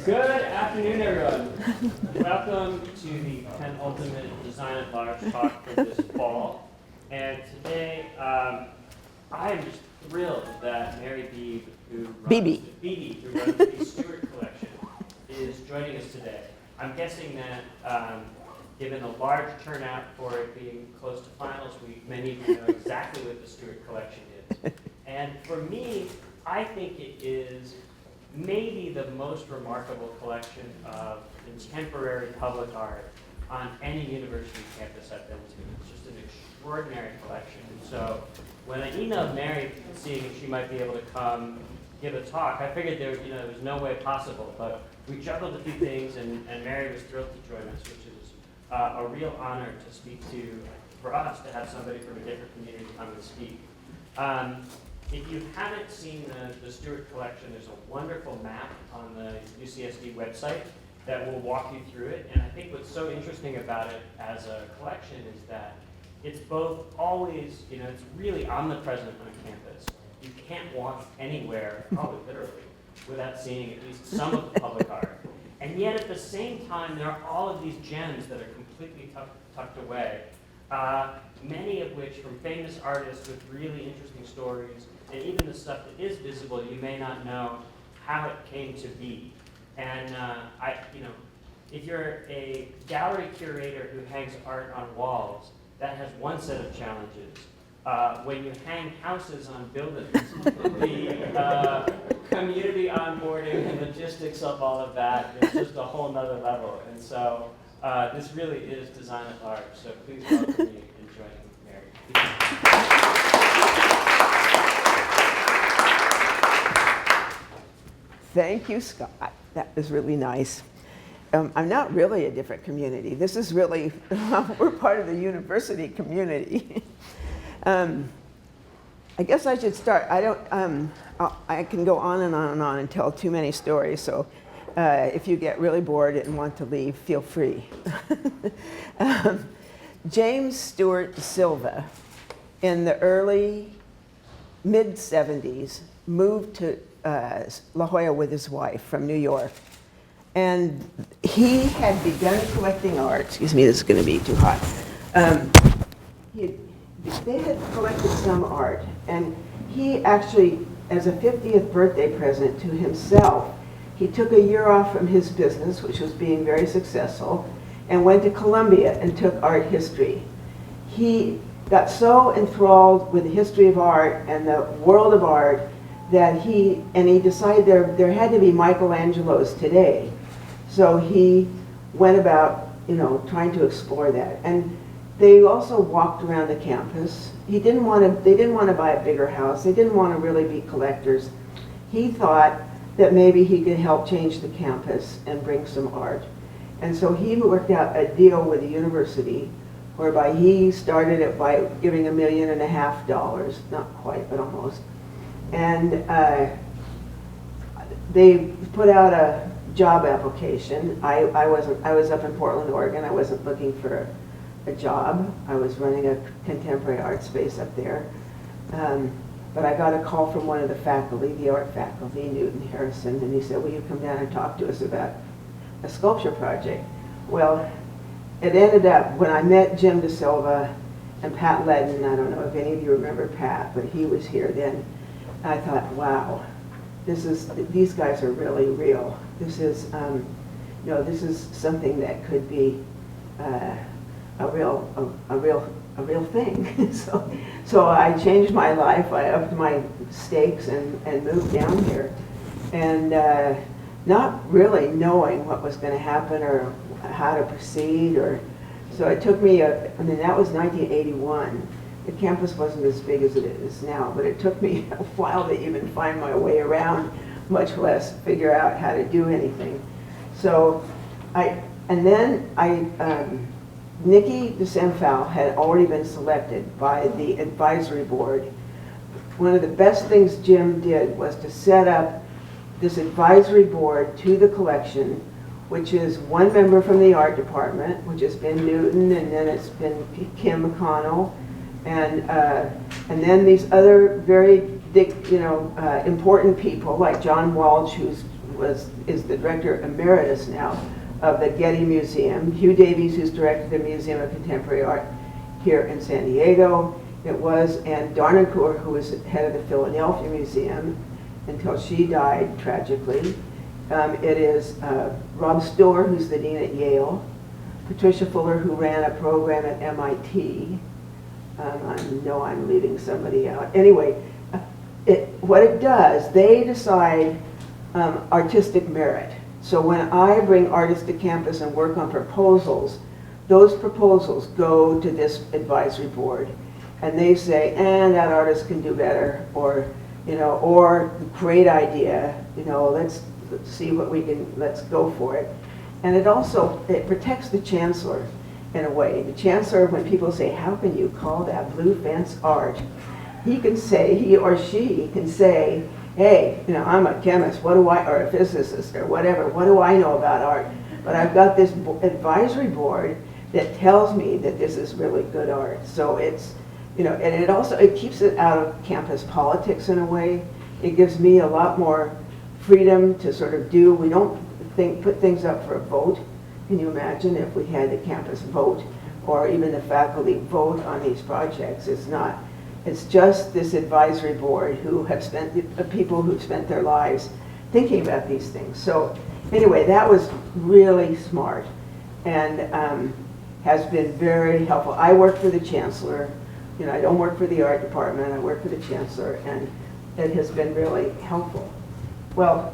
Good afternoon, everyone. Welcome to the penultimate Design at Large talk for this fall. And today, I am just thrilled that Mary Beebe, who runs the Stuart collection, is joining us today. I'm guessing that, given the large turnout for it being close to finals week, many of you know exactly what the Stuart collection is. And for me, I think it is maybe the most remarkable collection of contemporary public art on any university campus I've been to. It's just an extraordinary collection. And so when I emailed Mary seeing if she might be able to come give a talk, I figured there was no way possible, but we juggled a few things, and Mary was thrilled to join us, which is a real honor to speak to, for us, to have somebody from a different community come and speak. If you haven't seen the Stuart collection, there's a wonderful map on the UCSD website that will walk you through it. And I think what's so interesting about it as a collection is that it's both always, it's really omnipresent on campus. You can't walk anywhere, probably literally, without seeing at least some of the public art. And yet at the same time, there are all of these gems that are completely tucked away, many of which from famous artists with really interesting stories, and even the stuff that is visible, you may not know how it came to be. And if you're a gallery curator who hangs art on walls, that has one set of challenges. When you hang houses on buildings, the community onboarding and logistics of all of that is just a whole nother level. And so this really is Design at Large. So please welcome me and join Mary. Thank you, Scott. That was really nice. I'm not really a different community. This is really, we're part of the university community. I guess I should start. I can go on and on and on and tell too many stories, so if you get really bored and want to leave, feel free. James Stuart Silva, in the early, mid-70s, moved to La Jolla with his wife from New York. And he had begun collecting art. Excuse me, this is going to be too hot. They had collected some art, and he actually, as a 50th birthday present to himself, he took a year off from his business, which was being very successful, and went to Columbia and took art history. He got so enthralled with the history of art and the world of art that he decided there had to be Michelangelos today. So he went about, trying to explore that. And they also walked around the campus. They didn't want to buy a bigger house. They didn't want to really be collectors. He thought that maybe he could help change the campus and bring some art. And so he worked out a deal with the university whereby he started it by giving $1.5 million, not quite, but almost. And they put out a job application. I was up in Portland, Oregon. I wasn't looking for a job. I was running a contemporary art space up there. But I got a call from one of the faculty, the art faculty, Newton Harrison, and he said, will you come down and talk to us about a sculpture project? Well, it ended up, when I met Jim De Silva and Pat Ledden, I don't know if any of you remember Pat, but he was here then, I thought, wow, these guys are really real. This is something that could be a real thing. So I changed my life. I upped my stakes and moved down here, and not really knowing what was going to happen or how to proceed. So it took me. That was 1981. The campus wasn't as big as it is now, but it took me a while to even find my way around, much less figure out how to do anything. So Nikki DeSanfal had already been selected by the advisory board. One of the best things Jim did was to set up this advisory board to the collection, which is one member from the art department, which has been Newton, and then it's been Kim McConnell, and then these other very important people like John Walsh, who's is the director emeritus now of the Getty Museum. Hugh Davies, who's directed the Museum of Contemporary Art here in San Diego. It was Anne Darnancourt, who was head of the Philadelphia Museum until she died tragically. It is Rob Stuart, who's the dean at Yale. Patricia Fuller, who ran a program at MIT. I know I'm leaving somebody out. Anyway, what it does, they decide artistic merit. So when I bring artists to campus and work on proposals, those proposals go to this advisory board, and they say, and that artist can do better, or, you know, or great idea, you know, let's see what we can, let's go for it. And it protects the chancellor in a way. The chancellor, when people say, how can you call that blue fence art? He can say, he or she can say, hey, you know, I'm a chemist, or a physicist, or whatever, what do I know about art? But I've got this advisory board that tells me that this is really good art. So it's, you know, and it keeps it out of campus politics in a way. It gives me a lot more freedom to sort of do, we don't put things up for a vote. Can you imagine if we had the campus vote, or even the faculty vote on these projects? It's not. It's just this advisory board who have spent, the people who've spent their lives thinking about these things. So anyway, that was really smart and has been very helpful. I work for the chancellor. You know, I don't work for the art department. I work for the chancellor, and it has been really helpful. Well,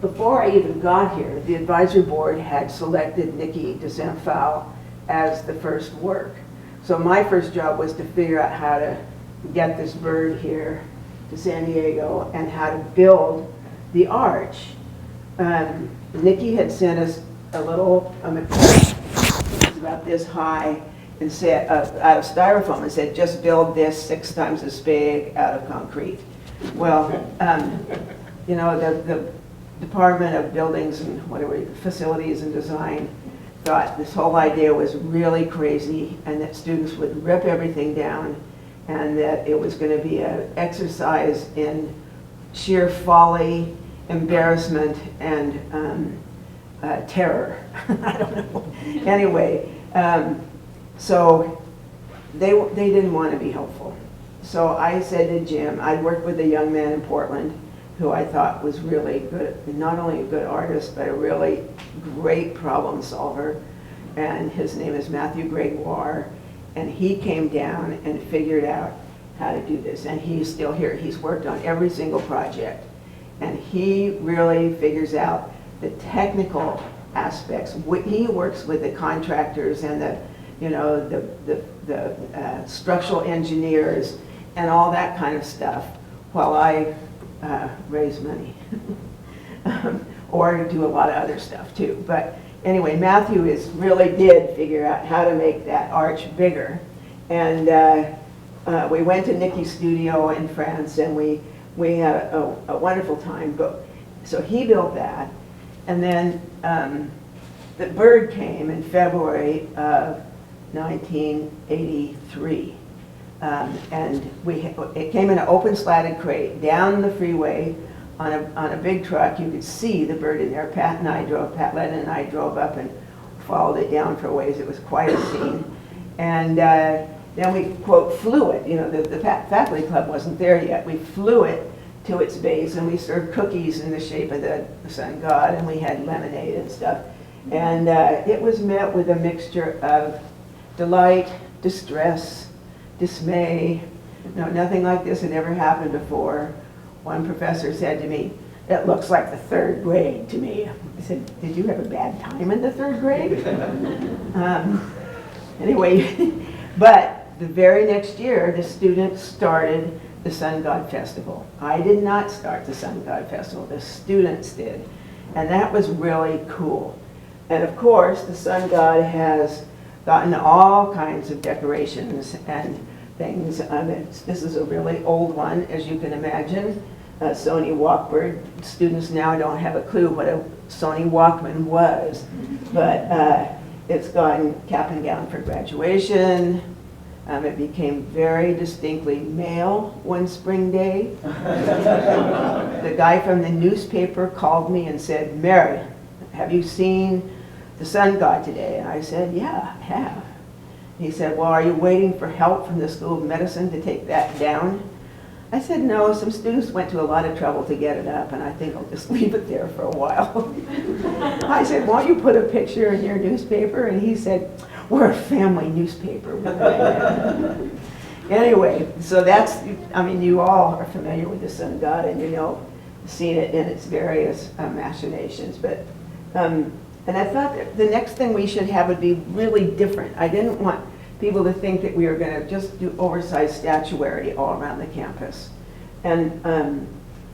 before I even got here, the advisory board had selected Nikki de Saint Phal as the first work. So my first job was to figure out how to get this bird here to San Diego and how to build the arch. Nikki had sent us a little it's about this high and said out of styrofoam and said, just build this 6 times as big out of concrete. Well, you know, the Department of Buildings and Facilities and Design thought this whole idea was really crazy, and that students would rip everything down, and that it was going to be an exercise in sheer folly, embarrassment, and terror. I don't know. Anyway, so they didn't want to be helpful. So I said to Jim, I'd worked with a young man in Portland who I thought was really good, not only a good artist, but a really great problem solver. And his name is Matthew Gregoire. And he came down and figured out how to do this. And he's still here. He's worked on every single project. And he really figures out the technical aspects. He works with the contractors and the, you know, the structural engineers and all that kind of stuff, while I raise money or do a lot of other stuff too. But anyway, Matthew really did figure out how to make that arch bigger. And we went to Nikki's studio in France, and we had a wonderful time. So he built that, and then the bird came in February of 1983. And it came in an open slatted crate down the freeway on a big truck. You could see the bird in there. Pat Lennon and I drove up and followed it down for a ways. It was quite a scene. And then we, quote, flew it. You know, the faculty club wasn't there yet. We flew it to its base, and we served cookies in the shape of the sun god, and we had lemonade and stuff. And it was met with a mixture of delight, distress, dismay. No, nothing like this had ever happened before. One professor said to me, "It looks like the 3rd grade to me." I said, "Did you have a bad time in the 3rd grade?" Anyway, but the very next year, the students started the Sun God Festival. I did not start the Sun God Festival, the students did. And that was really cool. And of course, the Sun God has gotten all kinds of decorations and things. This is a really old one, as you can imagine. Sony Walkman. Students now don't have a clue what a Sony Walkman was, but it's gone cap and gown for graduation, It became very distinctly male one spring day. The guy from the newspaper called me and said, "Mary, have you seen the sun god today?" And I said, "Yeah, I have." He said, "Well, are you waiting for help from the School of Medicine to take that down?" I said, "No, some students went to a lot of trouble to get it up, and I think I'll just leave it there for a while." I said, "Won't you put a picture in your newspaper?" And he said, "We're a family newspaper." Anyway, so that's, I mean, you all are familiar with the sun god, and you know, seen it in its various machinations. But, and I thought that the next thing we should have would be really different. I didn't want people to think that we were going to just do oversized statuary all around the campus. And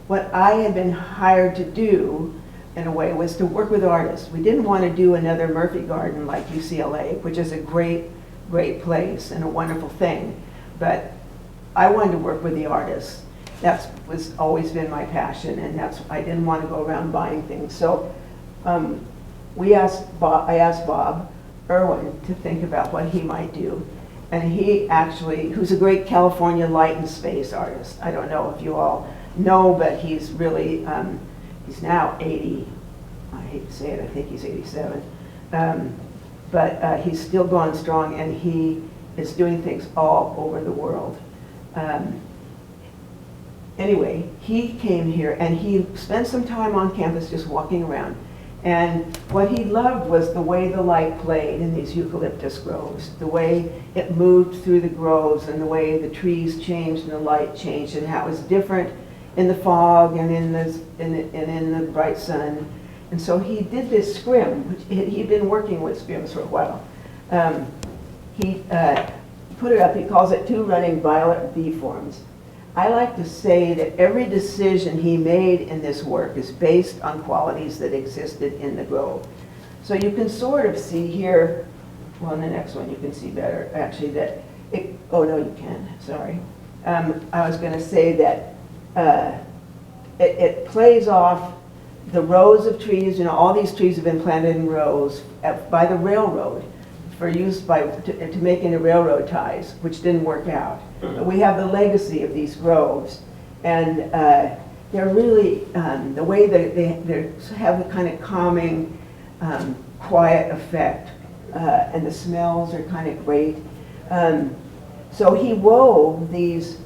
what I had been hired to do, in a way, was to work with artists. We didn't want to do another Murphy Garden like UCLA, which is a great, great place and a wonderful thing. But I wanted to work with the artists. That's was always been my passion, and I didn't want to go around buying things. So I asked Bob Irwin to think about what he might do. And he actually, who's a great California light and space artist. I don't know if you all know, but he's really, he's now 80. I hate to say it, I think he's 87. But he's still going strong, and he is doing things all over the world. Anyway, he came here, and he spent some time on campus just walking around. And what he loved was the way the light played in these eucalyptus groves, the way it moved through the groves, and the way the trees changed and the light changed, and how it was different in the fog and in the bright sun. And so he did this scrim, which he'd been working with scrims for a while. He put it up, he calls it 2 running violet V-forms. I like to say that every decision he made in this work is based on qualities that existed in the grove. So you can sort of see here, well, in the next one you can see better, actually, that it, oh no, you can, sorry. I was going to say that it plays off the rows of trees. You know, all these trees have been planted in rows by the railroad for use to make into railroad ties, which didn't work out. But we have the legacy of these groves, and they're really, the way that they have a kind of calming, quiet effect, and the smells are kind of great. So he wove these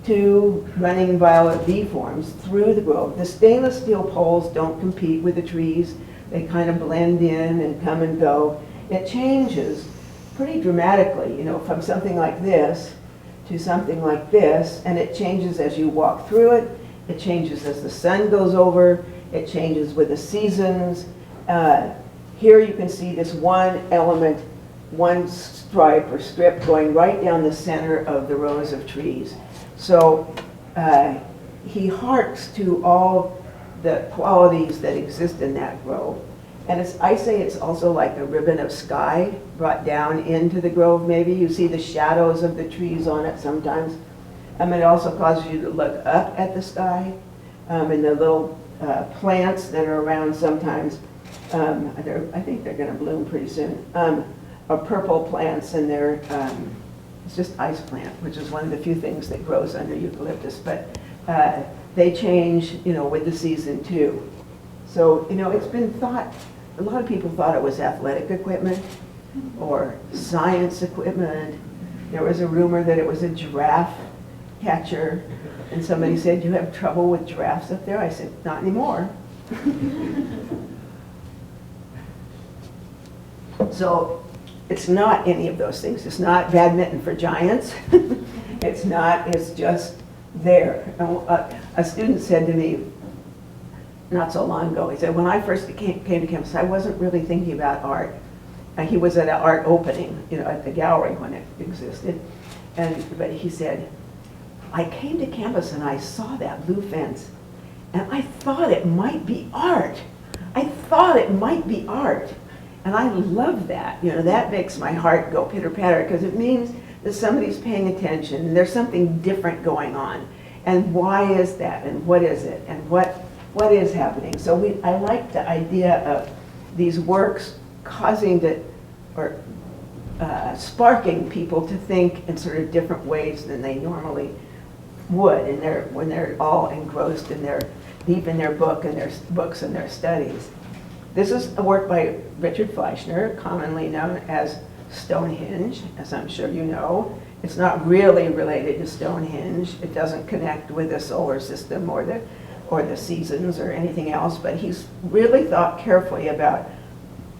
2 running violet V-forms through the grove. The stainless steel poles don't compete with the trees. They kind of blend in and come and go. It changes pretty dramatically, you know, from something like this to something like this, and it changes as you walk through it. It changes as the sun goes over. It changes with the seasons. Here you can see this one element, one stripe or strip going right down the center of the rows of trees. So he harks to all the qualities that exist in that grove. And I say it's also like a ribbon of sky brought down into the grove, maybe. You see the shadows of the trees on it sometimes. It also causes you to look up at the sky. And the little plants that are around sometimes, I think they're going to bloom pretty soon, are purple plants, and they're, it's just ice plant, which is one of the few things that grows under eucalyptus. But they change, you know, with the season too. So, you know, it's been thought, a lot of people thought it was athletic equipment or science equipment. There was a rumor that it was a giraffe catcher, and somebody said, "You have trouble with giraffes up there?" I said, "Not anymore." So it's not any of those things. It's not badminton for giants. It's not, it's just there. A student said to me not so long ago, he said, when I first came to campus, I wasn't really thinking about art. He was at an art opening, you know, at the gallery when it existed. But he said, I came to campus and I saw that blue fence, and I thought it might be art. I thought it might be art. And I love that. You know, that makes my heart go pitter-patter, because it means that somebody's paying attention and there's something different going on. And why is that? And what is it? And what is happening? So I like the idea of these works causing or sparking people to think in sort of different ways than they normally would when they're all engrossed in deep in their books and their studies. This is a work by Richard Fleischner, commonly known as Stonehenge, as I'm sure you know. It's not really related to Stonehenge. It doesn't connect with the solar system or the seasons or anything else, but he's really thought carefully about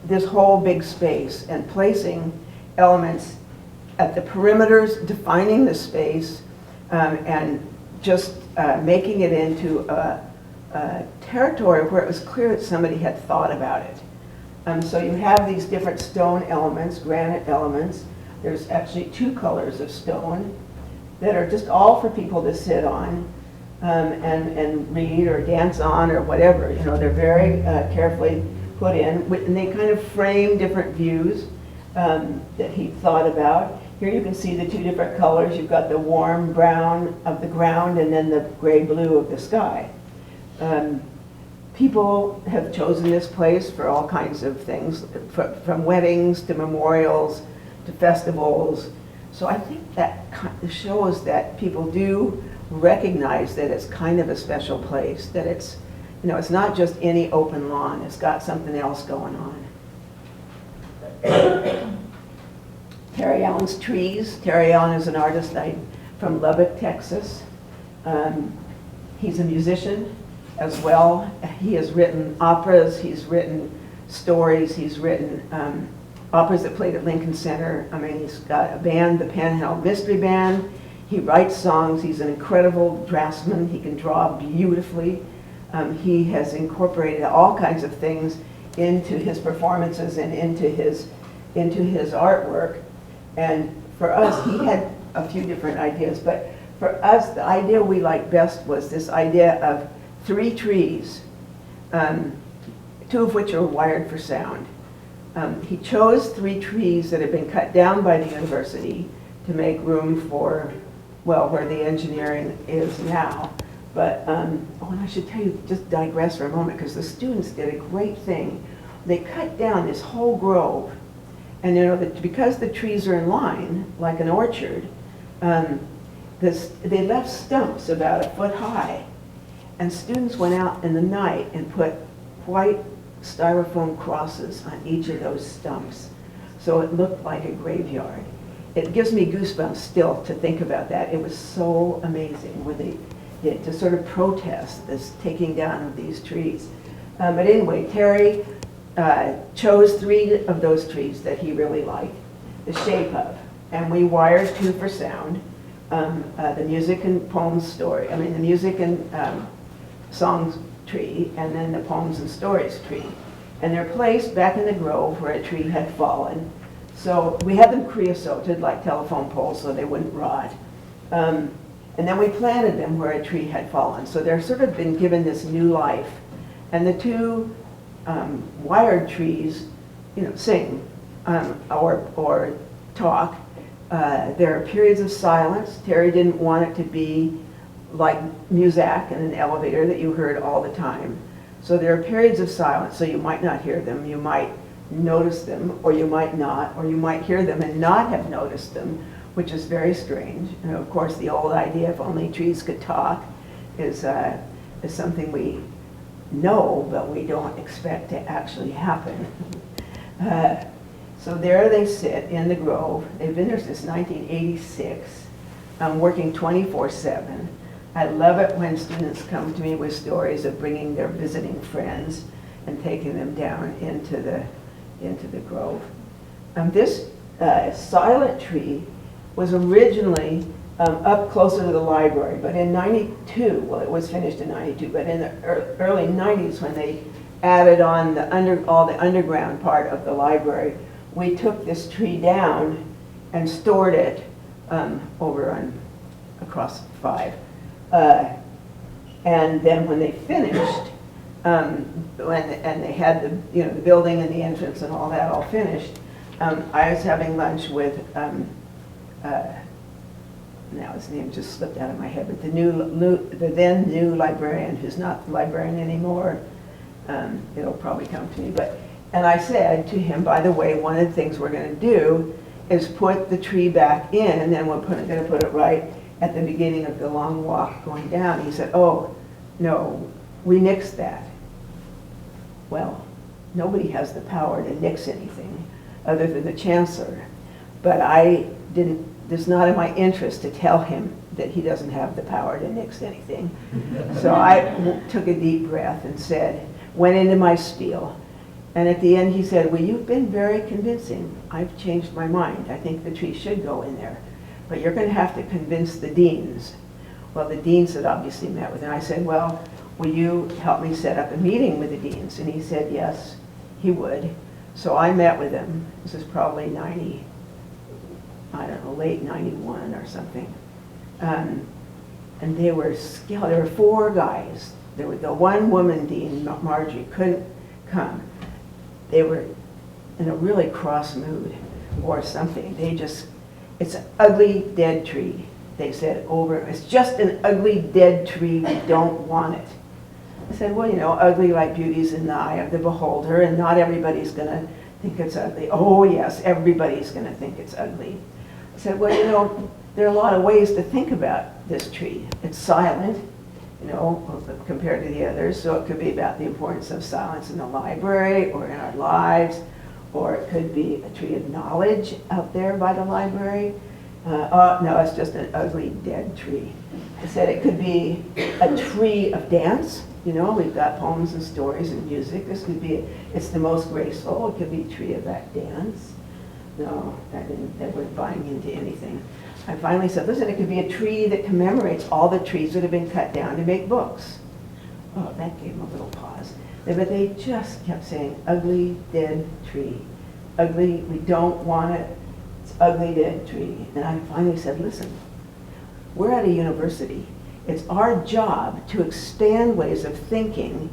this whole big space and placing elements at the perimeters, defining the space, and just making it into a territory where it was clear that somebody had thought about it. So you have these different stone elements, granite elements. There's actually 2 colors of stone that are just all for people to sit on and read or dance on or whatever. You know, they're very carefully put in, and they kind of frame different views that he thought about. Here you can see the 2 different colors. You've got the warm brown of the ground and then the gray blue of the sky. People have chosen this place for all kinds of things, from weddings to memorials to festivals. So I think that shows that people do recognize that it's kind of a special place, that it's, you know, it's not just any open lawn, it's got something else going on. Terry Allen's trees. Terry Allen is an artist from Lubbock, Texas. He's a musician as well. He has written operas, he's written stories, he's written operas that played at Lincoln Center. I mean, he's got a band, the Panhandle Mystery Band. He writes songs. He's an incredible draftsman. He can draw beautifully. He has incorporated all kinds of things into his performances and into his artwork. And for us, he had a few different ideas, but for us, the idea we liked best was this idea of 3 trees, 2 of which are wired for sound. He chose 3 trees that had been cut down by the university to make room for, well, where the engineering is now. But, and I should tell you, just digress for a moment, because the students did a great thing. They cut down this whole grove, and you know, because the trees are in line, like an orchard, they left stumps about 1 foot high. And students went out in the night and put white styrofoam crosses on each of those stumps. So it looked like a graveyard. It gives me goosebumps still to think about that. It was so amazing when they did, to sort of protest this taking down of these trees. But anyway, Terry chose 3 of those trees that he really liked, the shape of. And we wired 2 for sound. The music and poems story, the music and songs tree, and then the poems and stories tree. And they're placed back in the grove where a tree had fallen. So we had them creosoted like telephone poles so they wouldn't rot. And then we planted them where a tree had fallen. So they're sort of been given this new life. And the 2 wired trees, you know, sing or talk. There are periods of silence. Terry didn't want it to be like music in an elevator that you heard all the time. So there are periods of silence, so you might not hear them, you might notice them, or you might not, or you might hear them and not have noticed them, which is very strange. And of course, the old idea if only trees could talk is something we know, but we don't expect to actually happen. So there they sit in the grove. They've been there since 1986, working 24/7. I love it when students come to me with stories of bringing their visiting friends and taking them down into the grove. This silent tree was originally up closer to the library, but in 92, well, it was finished in 92, but in the early 90s when they added on all the underground part of the library, we took this tree down and stored it over across 5. And then when they finished, and they had the building and the entrance and all that all finished, I was having lunch with now his name just slipped out of my head, but the then new librarian, who's not the librarian anymore. It'll probably come to me, and I said to him, by the way, one of the things we're going to do is put the tree back in, and then we're going to put it right at the beginning of the long walk going down. He said, oh, no, we nixed that. Well, nobody has the power to nix anything other than the chancellor. But it's not in my interest to tell him that he doesn't have the power to nix anything. So I took a deep breath and went into my spiel. And at the end he said, well, you've been very convincing. I've changed my mind. I think the tree should go in there. But you're going to have to convince the deans. Well, the deans had obviously met with him. I said, well, will you help me set up a meeting with the deans? And he said, yes, he would. So I met with him. This is probably late 91 or something. And they were skilled. There were 4 guys. There was the one woman dean, Marjorie, couldn't come. They were in a really cross mood or something. It's an ugly dead tree, they said over. It's just an ugly dead tree, we don't want it. I said, well, ugly like beauty's in the eye of the beholder, and not everybody's gonna think it's ugly. Oh yes, everybody's gonna think it's ugly. I said, well, there are a lot of ways to think about this tree. It's silent, compared to the others, so it could be about the importance of silence in the library or in our lives, or it could be a tree of knowledge out there by the library. No, it's just an ugly dead tree. I said it could be a tree of dance. We've got poems and stories and music. This could be, it's the most graceful. It could be a tree of that dance. No, they weren't buying into anything. I finally said, listen, it could be a tree that commemorates all the trees that have been cut down to make books. Oh, that gave them a little pause. But they just kept saying, ugly, dead tree. Ugly, we don't want it. It's ugly, dead tree. And I finally said, listen, we're at a university. It's our job to expand ways of thinking,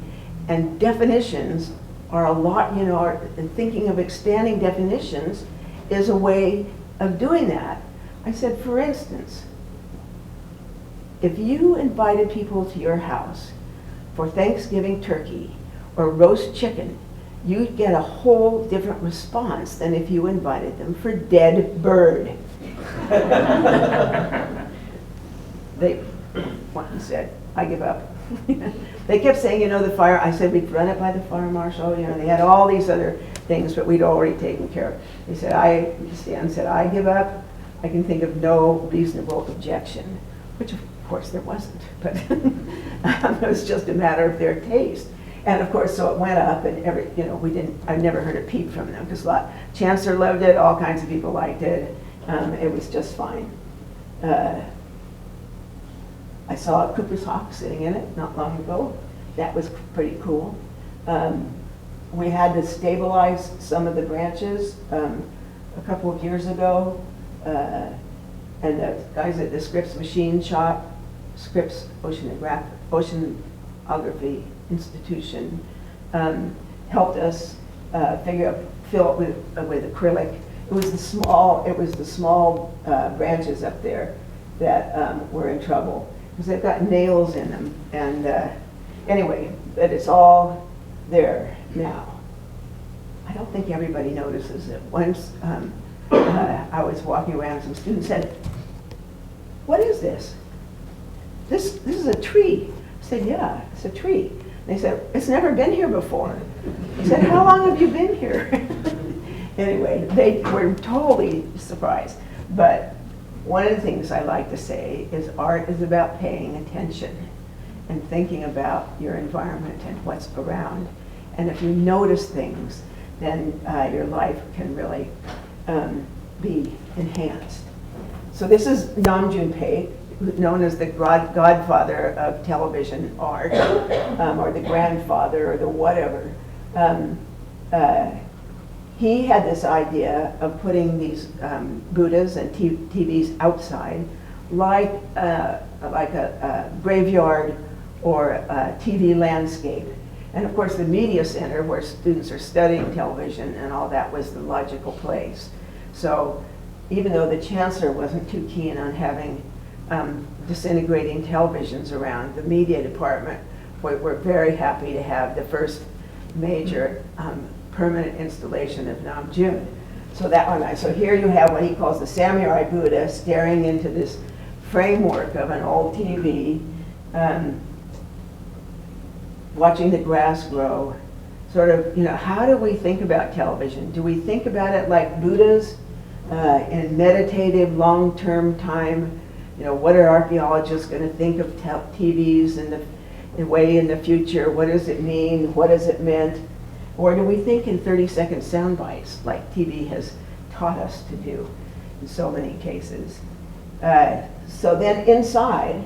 and definitions are a lot, and thinking of expanding definitions is a way of doing that. I said, for instance, if you invited people to your house for Thanksgiving turkey or roast chicken, you'd get a whole different response than if you invited them for dead bird. One said, I give up. They kept saying, the fire, I said, we'd run it by the fire marshal, they had all these other things, but we'd already taken care of. They said, Stan said, I give up. I can think of no reasonable objection, which of course there wasn't, but it was just a matter of their taste. And of course, so it went up, and I never heard a peep from them, because Chancellor loved it, all kinds of people liked it. It was just fine. I saw a Cooper's hawk sitting in it not long ago. That was pretty cool. We had to stabilize some of the branches a couple of years ago. And the guys at the Scripps machine shop, Scripps Oceanography Institution, helped us fill it with acrylic. It was the small branches up there that were in trouble, because they've got nails in them. And anyway, but it's all there now. I don't think everybody notices it. Once I was walking around, some students said, what is this? This is a tree. I said, yeah, it's a tree. They said, it's never been here before. I said, how long have you been here? Anyway, they were totally surprised. But one of the things I like to say is art is about paying attention and thinking about your environment and what's around. And if you notice things, then your life can really be enhanced. So this is Nam June Paik, known as the godfather of television art, or the grandfather, or the whatever. He had this idea of putting these Buddhas and TVs outside, like a graveyard or a TV landscape. And of course the media center, where students are studying television and all that, was the logical place. So even though the chancellor wasn't too keen on having disintegrating televisions around, the media department were very happy to have the first major permanent installation of Nam June. So that one, so here you have what he calls the samurai Buddha staring into this framework of an old TV, watching the grass grow. Sort of, how do we think about television? Do we think about it like Buddhas in meditative, long-term time? What are archaeologists going to think of TVs and the way in the future? What does it mean? What has it meant? Or do we think in 30-second sound bites, like TV has taught us to do in so many cases? So then inside,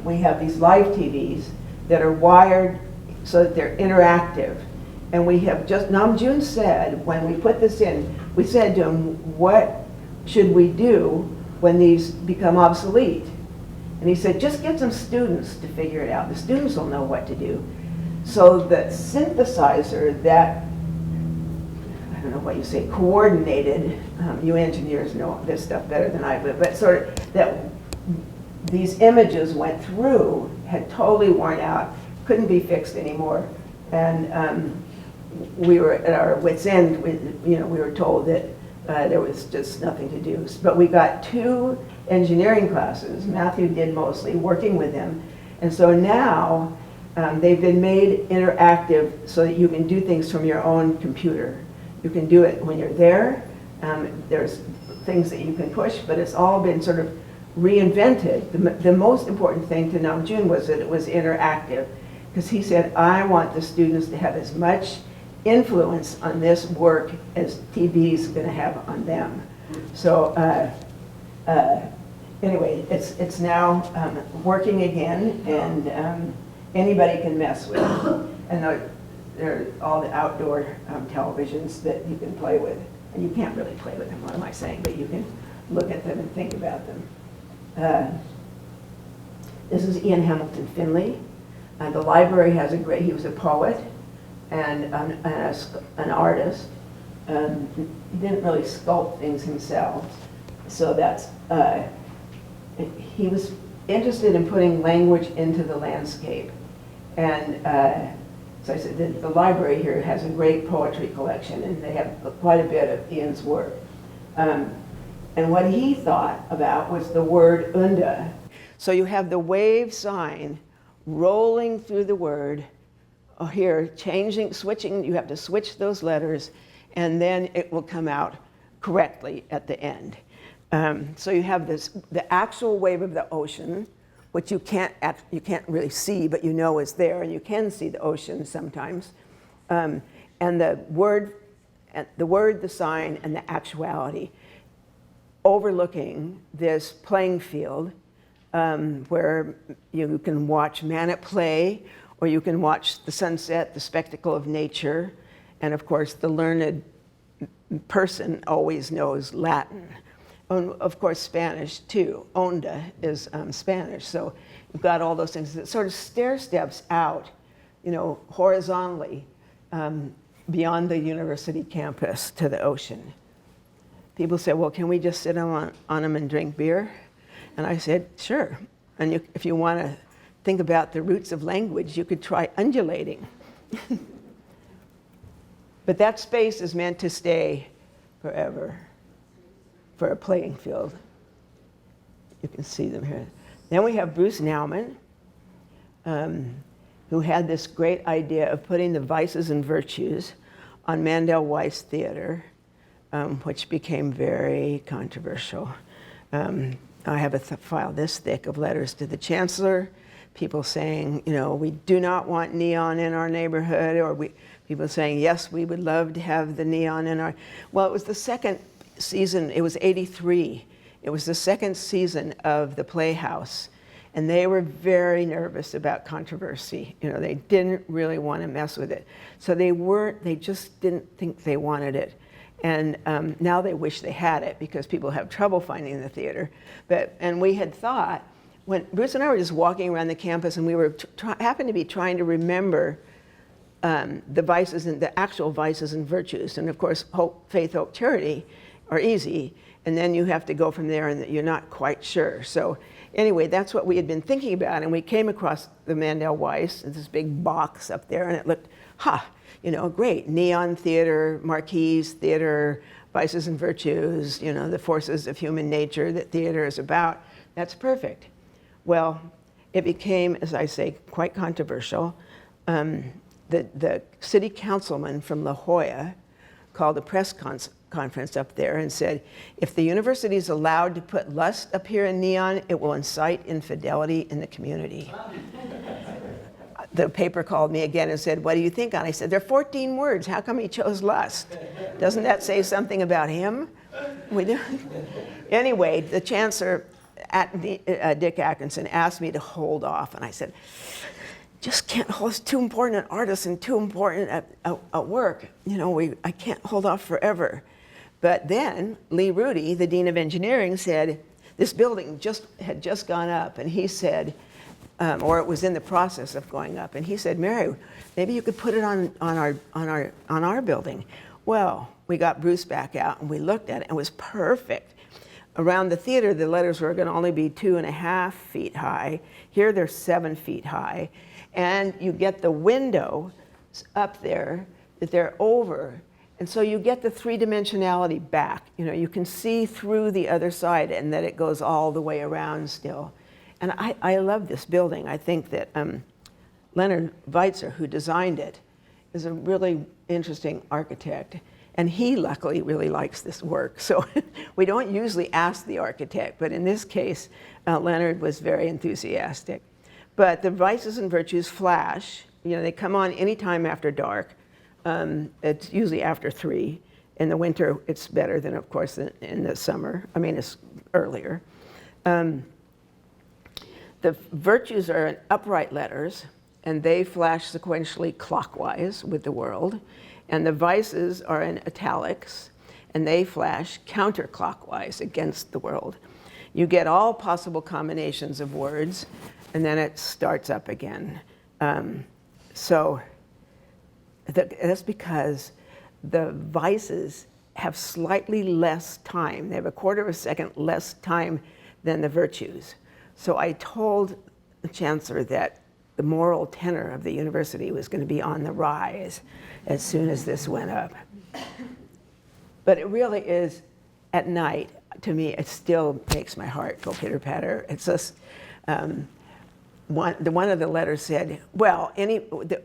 we have these live TVs that are wired so that they're interactive. And we have just, Namjoon said, when we put this in, we said to him, what should we do when these become obsolete? And he said, just get some students to figure it out. The students will know what to do. So the synthesizer that, I don't know what you say, coordinated, you engineers know this stuff better than I would, but sort of that these images went through, had totally worn out, couldn't be fixed anymore. And we were at our wits' end. We were told that there was just nothing to do. But we got 2 engineering classes. Matthew did mostly, working with them. And so now they've been made interactive so that you can do things from your own computer. You can do it when you're there. There's things that you can push, but it's all been sort of reinvented. The most important thing to Namjoon was that it was interactive, because he said, I want the students to have as much influence on this work as TV is going to have on them. So anyway, it's now working again, and anybody can mess with it. And there are all the outdoor televisions that you can play with. And you can't really play with them, what am I saying? But you can look at them and think about them. This is Hamilton Finley. The library has he was a poet and an artist. He didn't really sculpt things himself. So that's, he was interested in putting language into the landscape. And so I said, the library here has a great poetry collection, and they have quite a bit of Ian's work. And what he thought about was the word unda. So you have the wave sign rolling through the word, here, switching, you have to switch those letters, and then it will come out correctly at the end. So you have the actual wave of the ocean, which you can't really see, but you know is there, and you can see the ocean sometimes. And the word, the sign, and the actuality overlooking this playing field where you can watch man at play, or you can watch the sunset, the spectacle of nature, and of course the learned person always knows Latin. And of course Spanish too. Onda is Spanish, so you've got all those things that sort of stair steps out, horizontally beyond the university campus to the ocean. People say, well, can we just sit on them and drink beer? And I said, sure. And if you want to think about the roots of language, you could try undulating. But that space is meant to stay forever for a playing field. You can see them here. Then we have Bruce Nauman, who had this great idea of putting the vices and virtues on Mandel Weiss Theater, which became very controversial. I have a file this thick of letters to the chancellor, people saying, we do not want neon in our neighborhood, or people saying, yes, we would love to have the neon in our... Well, it was the second season, it was 83. It was the second season of the Playhouse, and they were very nervous about controversy. They didn't really want to mess with it. So they just didn't think they wanted it. And now they wish they had it, because people have trouble finding the theater. And we had thought, when Bruce and I were just walking around the campus, and we were happened to be trying to remember the vices and the actual vices and virtues. And of course, hope, faith, hope, charity are easy. And then you have to go from there, and you're not quite sure. So anyway, that's what we had been thinking about. And we came across the Mandel Weiss, this big box up there, and it looked, great, neon theater, marquees theater, vices and virtues, the forces of human nature that theater is about. That's perfect. Well, it became, as I say, quite controversial. The city councilman from La Jolla called a press conference up there and said, if the university is allowed to put lust up here in neon, it will incite infidelity in the community. The paper called me again and said, what do you think? And I said, there are 14 words. How come he chose lust? Doesn't that say something about him? We do. Anyway, the chancellor, Dick Atkinson, asked me to hold off. And I said, just can't hold, it's too important an artist and too important a work. I can't hold off forever. But then Lee Rudy, the dean of engineering, said, this building had just gone up. And he said, or it was in the process of going up. And he said, Mary, maybe you could put it on our building. Well, we got Bruce back out and we looked at it and it was perfect. Around the theater, the letters were going to only be 2.5 feet high. Here they're 7 feet high. And you get the window up there that they're over. And so you get the three-dimensionality back. You can see through the other side and that it goes all the way around still. And I love this building. I think that Leonard Weitzer, who designed it, is a really interesting architect. And he luckily really likes this work. So we don't usually ask the architect, but in this case, Leonard was very enthusiastic. But the vices and virtues flash. They come on anytime after dark. It's usually after 3. In the winter, it's better than, of course, in the summer. It's earlier. The virtues are in upright letters, and they flash sequentially clockwise with the world. And the vices are in italics, and they flash counterclockwise against the world. You get all possible combinations of words, and then it starts up again. So that's because the vices have slightly less time. They have a quarter of a second less time than the virtues. So I told the chancellor that the moral tenor of the university was going to be on the rise as soon as this went up. But it really is, at night, to me, it still makes my heart go pitter-patter. It's just, one of the letters said,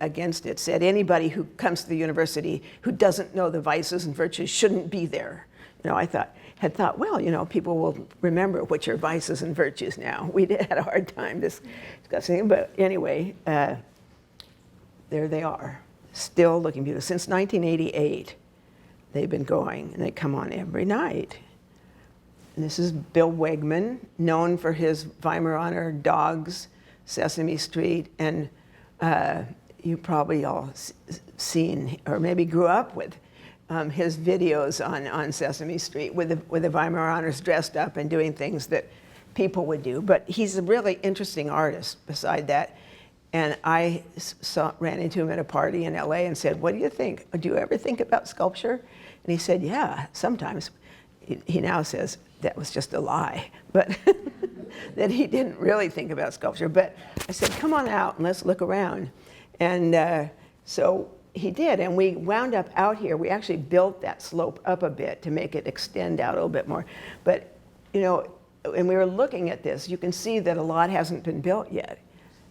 against it said, anybody who comes to the university who doesn't know the vices and virtues shouldn't be there. I had thought, people will remember which are vices and virtues now. We had a hard time discussing, but anyway, there they are, still looking beautiful. Since 1988, they've been going, and they come on every night. And this is Bill Wegman, known for his Weimaraner dogs, Sesame Street, and you probably all seen, or maybe grew up with, his videos on Sesame Street with the Weimaraners dressed up and doing things that people would do. But he's a really interesting artist beside that. And I ran into him at a party in LA and said, what do you think? Do you ever think about sculpture? And he said, yeah, sometimes. He now says that was just a lie, but that he didn't really think about sculpture. But I said, come on out and let's look around. And so he did, and we wound up out here. We actually built that slope up a bit to make it extend out a little bit more. But, when we were looking at this, you can see that a lot hasn't been built yet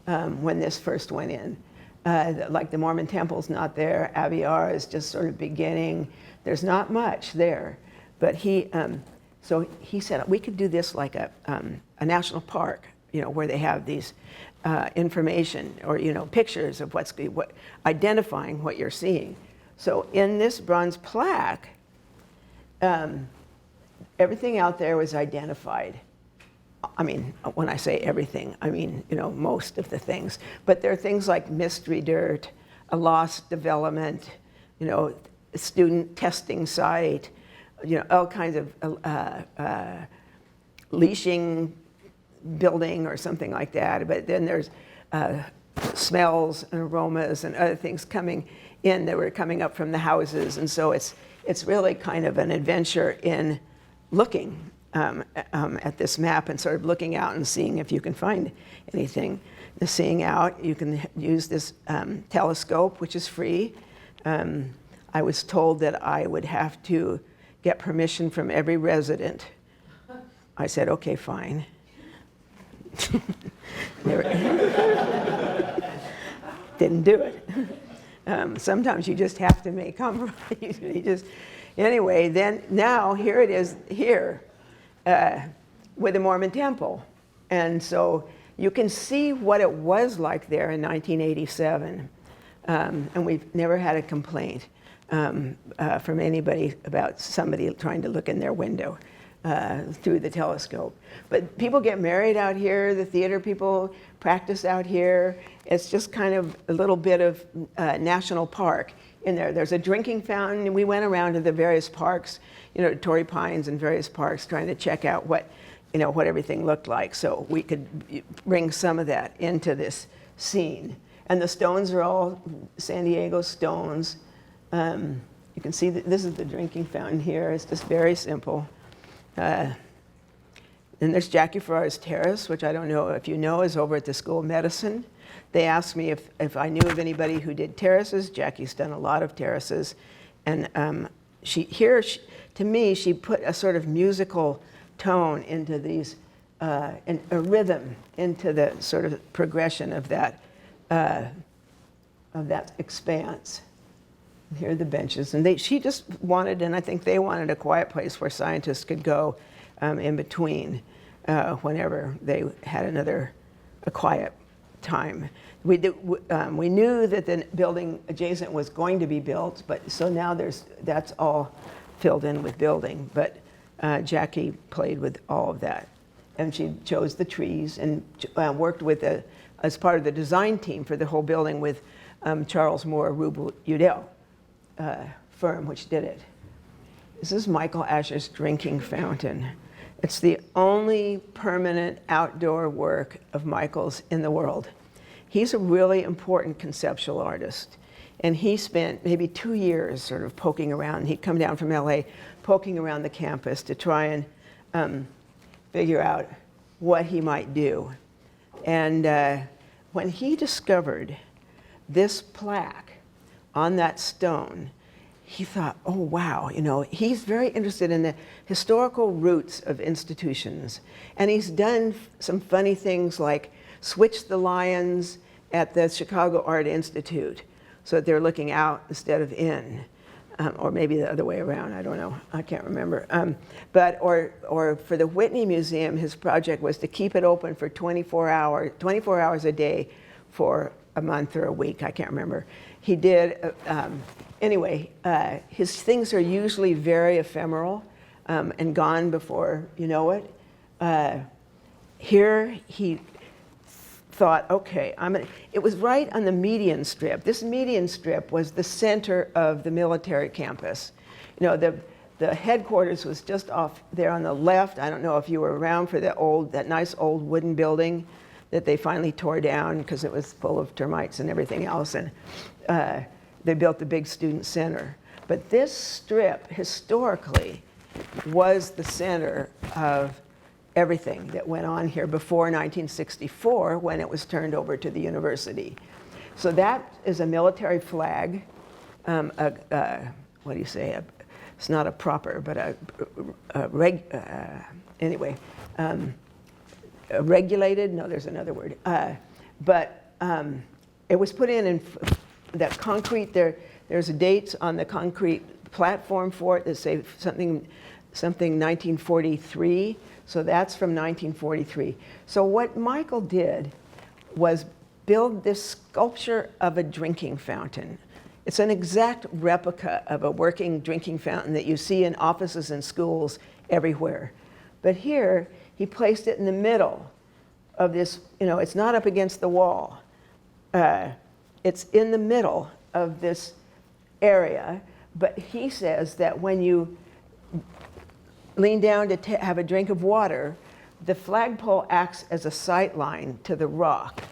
when this first went in. Like the Mormon Temple's not there. Aviar is just sort of beginning. There's not much there. But so he said, we could do this like a national park, where they have these information or pictures of identifying what you're seeing. So in this bronze plaque, everything out there was identified. When I say everything, most of the things. But there are things like mystery dirt, a lost development, student testing site, all kinds of leashing building or something like that. But then there's smells and aromas and other things coming in that were coming up from the houses. And so it's really kind of an adventure in looking at this map and sort of looking out and seeing if you can find anything. The seeing out, you can use this telescope, which is free. I was told that I would have to get permission from every resident. I said, okay, fine. Didn't do it. Sometimes you just have to make compromise. Anyway, then now here it is here with the Mormon Temple. And so you can see what it was like there in 1987. And we've never had a complaint from anybody about somebody trying to look in their window through the telescope. But people get married out here, the theater people practice out here. It's just kind of a little bit of national park in there. There's a drinking fountain, and we went around to the various parks, Torrey Pines and various parks, trying to check out what everything looked like, so we could bring some of that into this scene. And the stones are all San Diego stones. You can see that this is the drinking fountain here. It's just very simple. Then there's Jackie Farrar's Terrace, which I don't know if you know, is over at the School of Medicine. They asked me if I knew of anybody who did terraces. Jackie's done a lot of terraces. And to me, she put a sort of musical tone into these, and a rhythm into the sort of progression of that expanse. Here are the benches, and she just wanted, and I think they wanted, a quiet place where scientists could go in between whenever they had a quiet time. We knew that the building adjacent was going to be built, but so now that's all filled in with building. But Jackie played with all of that, and she chose the trees and worked with as part of the design team for the whole building with Charles Moore Rubel Udell firm, which did it. This is Michael Asher's drinking fountain. It's the only permanent outdoor work of Michael's in the world. He's a really important conceptual artist, and he spent maybe 2 years sort of poking around. He'd come down from LA, poking around the campus to try and figure out what he might do. And when he discovered this plaque on that stone, he thought, oh, wow, he's very interested in the historical roots of institutions. And he's done some funny things like switch the lions at the Chicago Art Institute so that they're looking out instead of in. Or maybe the other way around, I don't know, I can't remember. Or for the Whitney Museum, his project was to keep it open for 24 hours a day for a month or a week, I can't remember. He did, anyway, his things are usually very ephemeral and gone before you know it. Here he thought, okay, it was right on the median strip. This median strip was the center of the military campus. The headquarters was just off there on the left. I don't know if you were around for that nice old wooden building that they finally tore down because it was full of termites and everything else. And they built the big student center. But this strip, historically, was the center of everything that went on here before 1964, when it was turned over to the university. So that is a military flag. What do you say? It's not a proper, but anyway, regulated. No, there's another word. But it was put in that concrete. There's dates on the concrete platform for it that say something 1943. So that's from 1943. So what Michael did was build this sculpture of a drinking fountain. It's an exact replica of a working drinking fountain that you see in offices and schools everywhere. But here, he placed it in the middle of this, it's not up against the wall. It's in the middle of this area, but he says that when you lean down to have a drink of water, the flagpole acts as a sight line to the rock,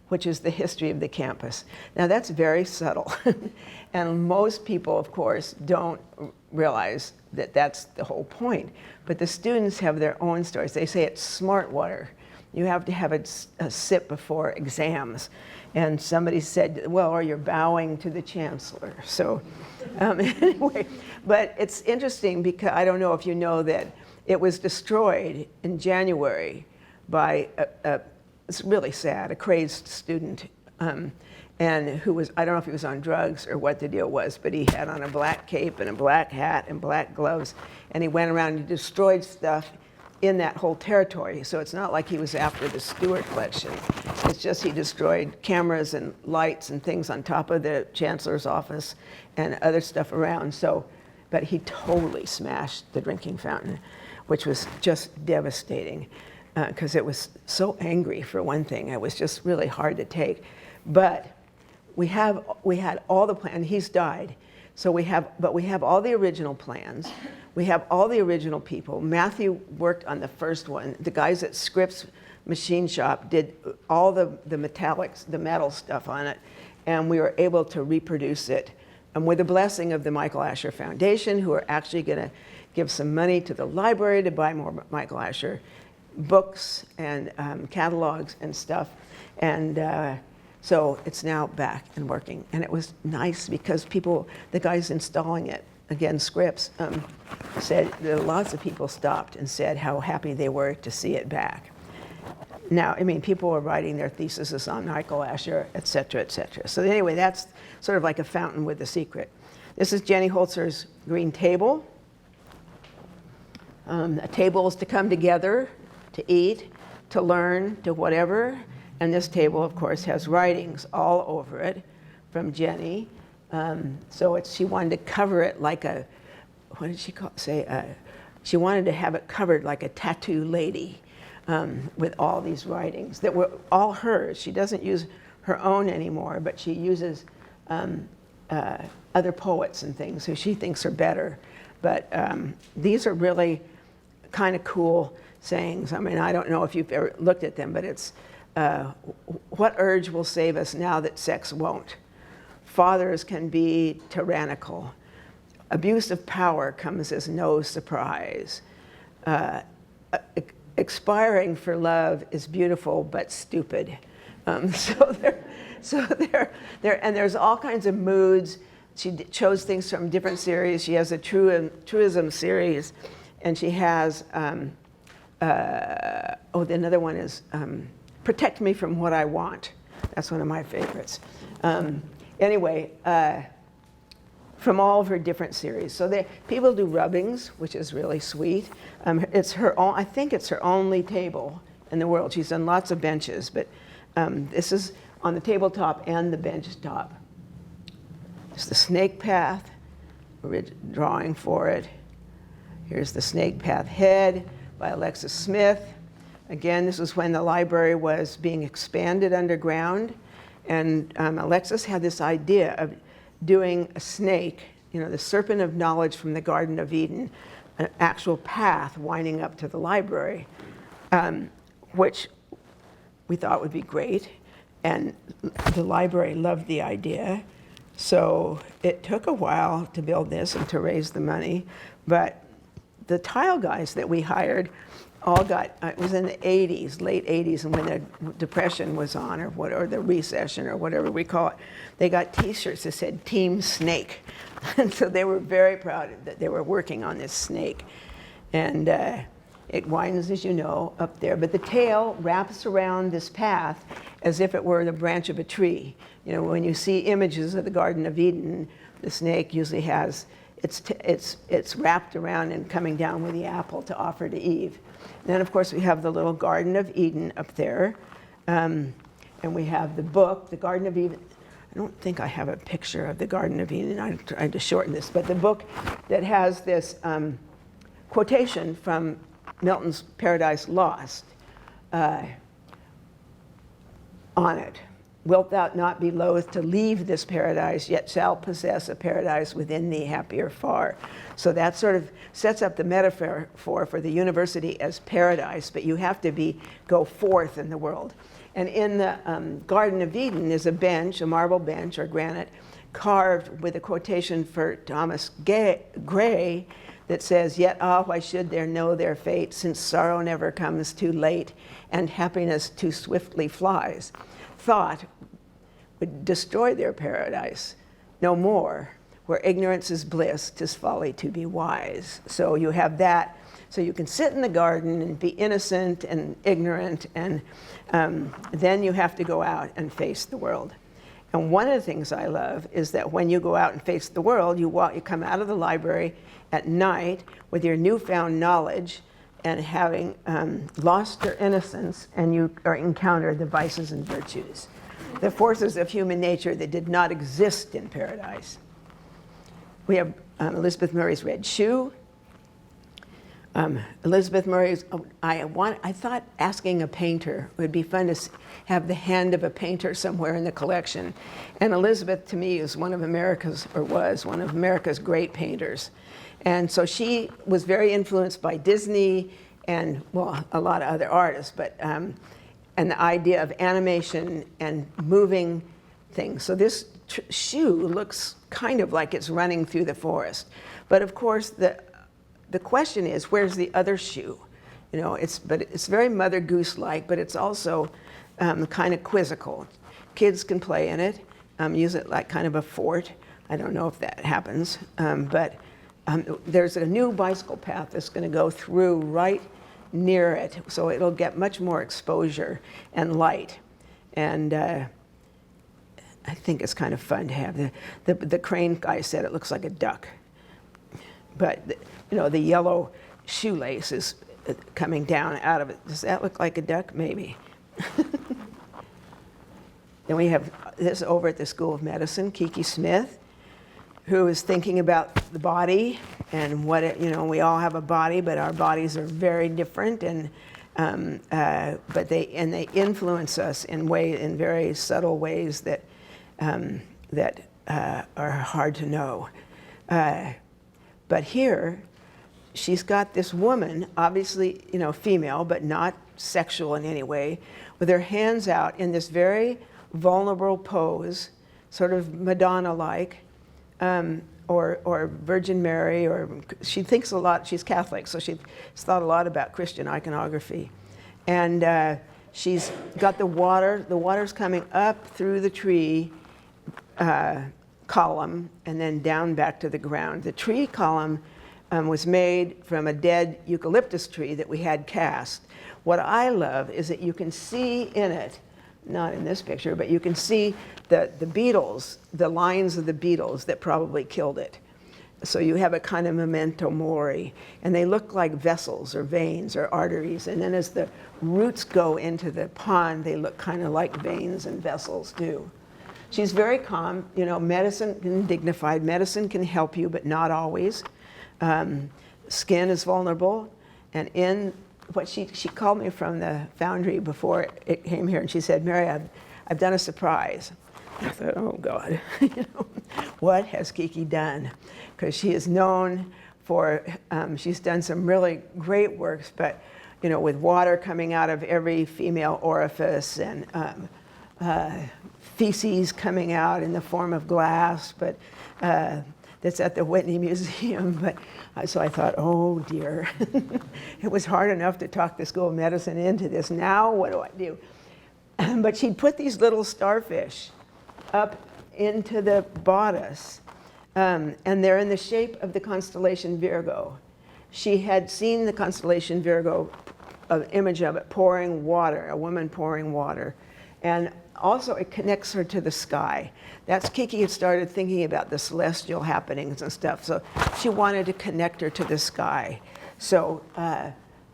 which is the history of the campus. Now that's very subtle. And most people, of course, don't realize that that's the whole point. But the students have their own stories. They say it's smart water. You have to have a sip before exams. And somebody said, well, or you're bowing to the chancellor. So anyway, but it's interesting because I don't know if you know that it was destroyed in January by it's really sad, a crazed student, and who was, I don't know if he was on drugs or what the deal was, but he had on a black cape and a black hat and black gloves, and he went around and destroyed stuff in that whole territory. So it's not like he was after the Stuart collection. It's just he destroyed cameras and lights and things on top of the chancellor's office and other stuff around. So, but he totally smashed the drinking fountain, which was just devastating because it was so angry for one thing. It was just really hard to take. But we had all the plans. He's died. So we have all the original plans. We have all the original people. Matthew worked on the first one. The guys at Scripps Machine Shop did all the metallics, the metal stuff on it, and we were able to reproduce it. And with the blessing of the Michael Asher Foundation, who are actually going to give some money to the library to buy more Michael Asher books and catalogs and stuff. And so it's now back and working. And it was nice because people, the guys installing it, again, Scripps, said that lots of people stopped and said how happy they were to see it back. Now, I mean, people were writing their theses on Michael Asher, et cetera, et cetera. So anyway, that's sort of like a fountain with a secret. This is Jenny Holzer's green table. A table is to come together, to eat, to learn, to whatever. And this table, of course, has writings all over it from Jenny. So she wanted to cover it like a, what did she say? She wanted to have it covered like a tattoo lady with all these writings that were all hers. She doesn't use her own anymore, but she uses other poets and things who she thinks are better. But these are really kind of cool sayings. I mean, I don't know if you've ever looked at them, but it's, what urge will save us now that sex won't? Fathers can be tyrannical. Abuse of power comes as no surprise. Expiring for love is beautiful but stupid. And there's all kinds of moods. She chose things from different series. She has a truism series, and she has, another one is Protect Me from What I Want. That's one of my favorites. Anyway, from all of her different series. So people do rubbings, which is really sweet. It's her own, I think it's her only table in the world. She's done lots of benches, but this is on the tabletop and the bench top. It's the snake path, drawing for it. Here's the snake path head by Alexis Smith. Again, this is when the library was being expanded underground. And Alexis had this idea of doing a snake, the serpent of knowledge from the Garden of Eden, an actual path winding up to the library, which we thought would be great. And the library loved the idea. So it took a while to build this and to raise the money. But the tile guys that we hired all got, it was in the 80s, late 80s, and when the Depression was on, or the recession, or whatever we call it, they got T-shirts that said Team Snake. And so they were very proud that they were working on this snake. And it winds, as you know, up there. But the tail wraps around this path as if it were the branch of a tree. When you see images of the Garden of Eden, the snake usually has, it's wrapped around and coming down with the apple to offer to Eve. Then, of course, we have the little Garden of Eden up there. And we have the book, the Garden of Eden. I don't think I have a picture of the Garden of Eden. I tried to shorten this. But the book that has this quotation from Milton's Paradise Lost on it. Wilt thou not be loath to leave this paradise, yet shalt possess a paradise within thee happier far. So that sort of sets up the metaphor for the university as paradise, but you have to go forth in the world. And in the Garden of Eden is a bench, a marble bench or granite, carved with a quotation for Thomas Gray that says, "Yet, ah, why should they know their fate, since sorrow never comes too late, and happiness too swiftly flies." Thought would destroy their paradise. No more. Where ignorance is bliss, 'tis folly to be wise. So you have that. So you can sit in the garden and be innocent and ignorant, and then you have to go out and face the world. And one of the things I love is that when you go out and face the world, you come out of the library at night with your newfound knowledge and having lost your innocence, and you encounter the vices and virtues, the forces of human nature that did not exist in paradise. We have Elizabeth Murray's Red Shoe. Elizabeth Murray's, I thought asking a painter would be fun to have the hand of a painter somewhere in the collection. And Elizabeth, to me, is one of America's great painters. And so she was very influenced by Disney and, well, a lot of other artists, but, and the idea of animation and moving things. So this shoe looks kind of like it's running through the forest. But of course, the question is, where's the other shoe? You know, it's very Mother Goose-like, but it's also kind of quizzical. Kids can play in it, use it like kind of a fort. I don't know if that happens, but there's a new bicycle path that's going to go through right near it, so it'll get much more exposure and light. And I think it's kind of fun to have the crane guy said it looks like a duck. But, you know, the yellow shoelace is coming down out of it. Does that look like a duck? Maybe. Then we have this over at the School of Medicine, Kiki Smith, who is thinking about the body and what it, you know, we all have a body, but our bodies are very different, and but they influence us in very subtle ways that are hard to know. But here, she's got this woman, obviously, you know, female, but not sexual in any way, with her hands out in this very vulnerable pose, sort of Madonna-like, or Virgin Mary, or she thinks a lot, she's Catholic, so she's thought a lot about Christian iconography. And she's got the water's coming up through the tree column and then down back to the ground. The tree column was made from a dead eucalyptus tree that we had cast. What I love is that you can see in it, not in this picture, but you can see the beetles, the lines of the beetles that probably killed it. So you have a kind of memento mori, and they look like vessels or veins or arteries, and then as the roots go into the pond, they look kind of like veins and vessels do. She's very calm, you know, medicine and dignified. Medicine can help you, but not always. Skin is vulnerable, and in what she called me from the foundry before it came here, and she said, "Mary, I've done a surprise." I thought, oh God, you know, what has Kiki done? Because she is known for, she's done some really great works, but, you know, with water coming out of every female orifice, and feces coming out in the form of glass, but that's at the Whitney Museum. But so I thought, oh dear, it was hard enough to talk the School of Medicine into this. Now what do I do? But she'd put these little starfish up into the bodice, and they're in the shape of the constellation Virgo. She had seen the constellation Virgo, an image of it pouring water, a woman pouring water, and also it connects her to the sky. That's Kiki had started thinking about the celestial happenings and stuff, so she wanted to connect her to the sky. So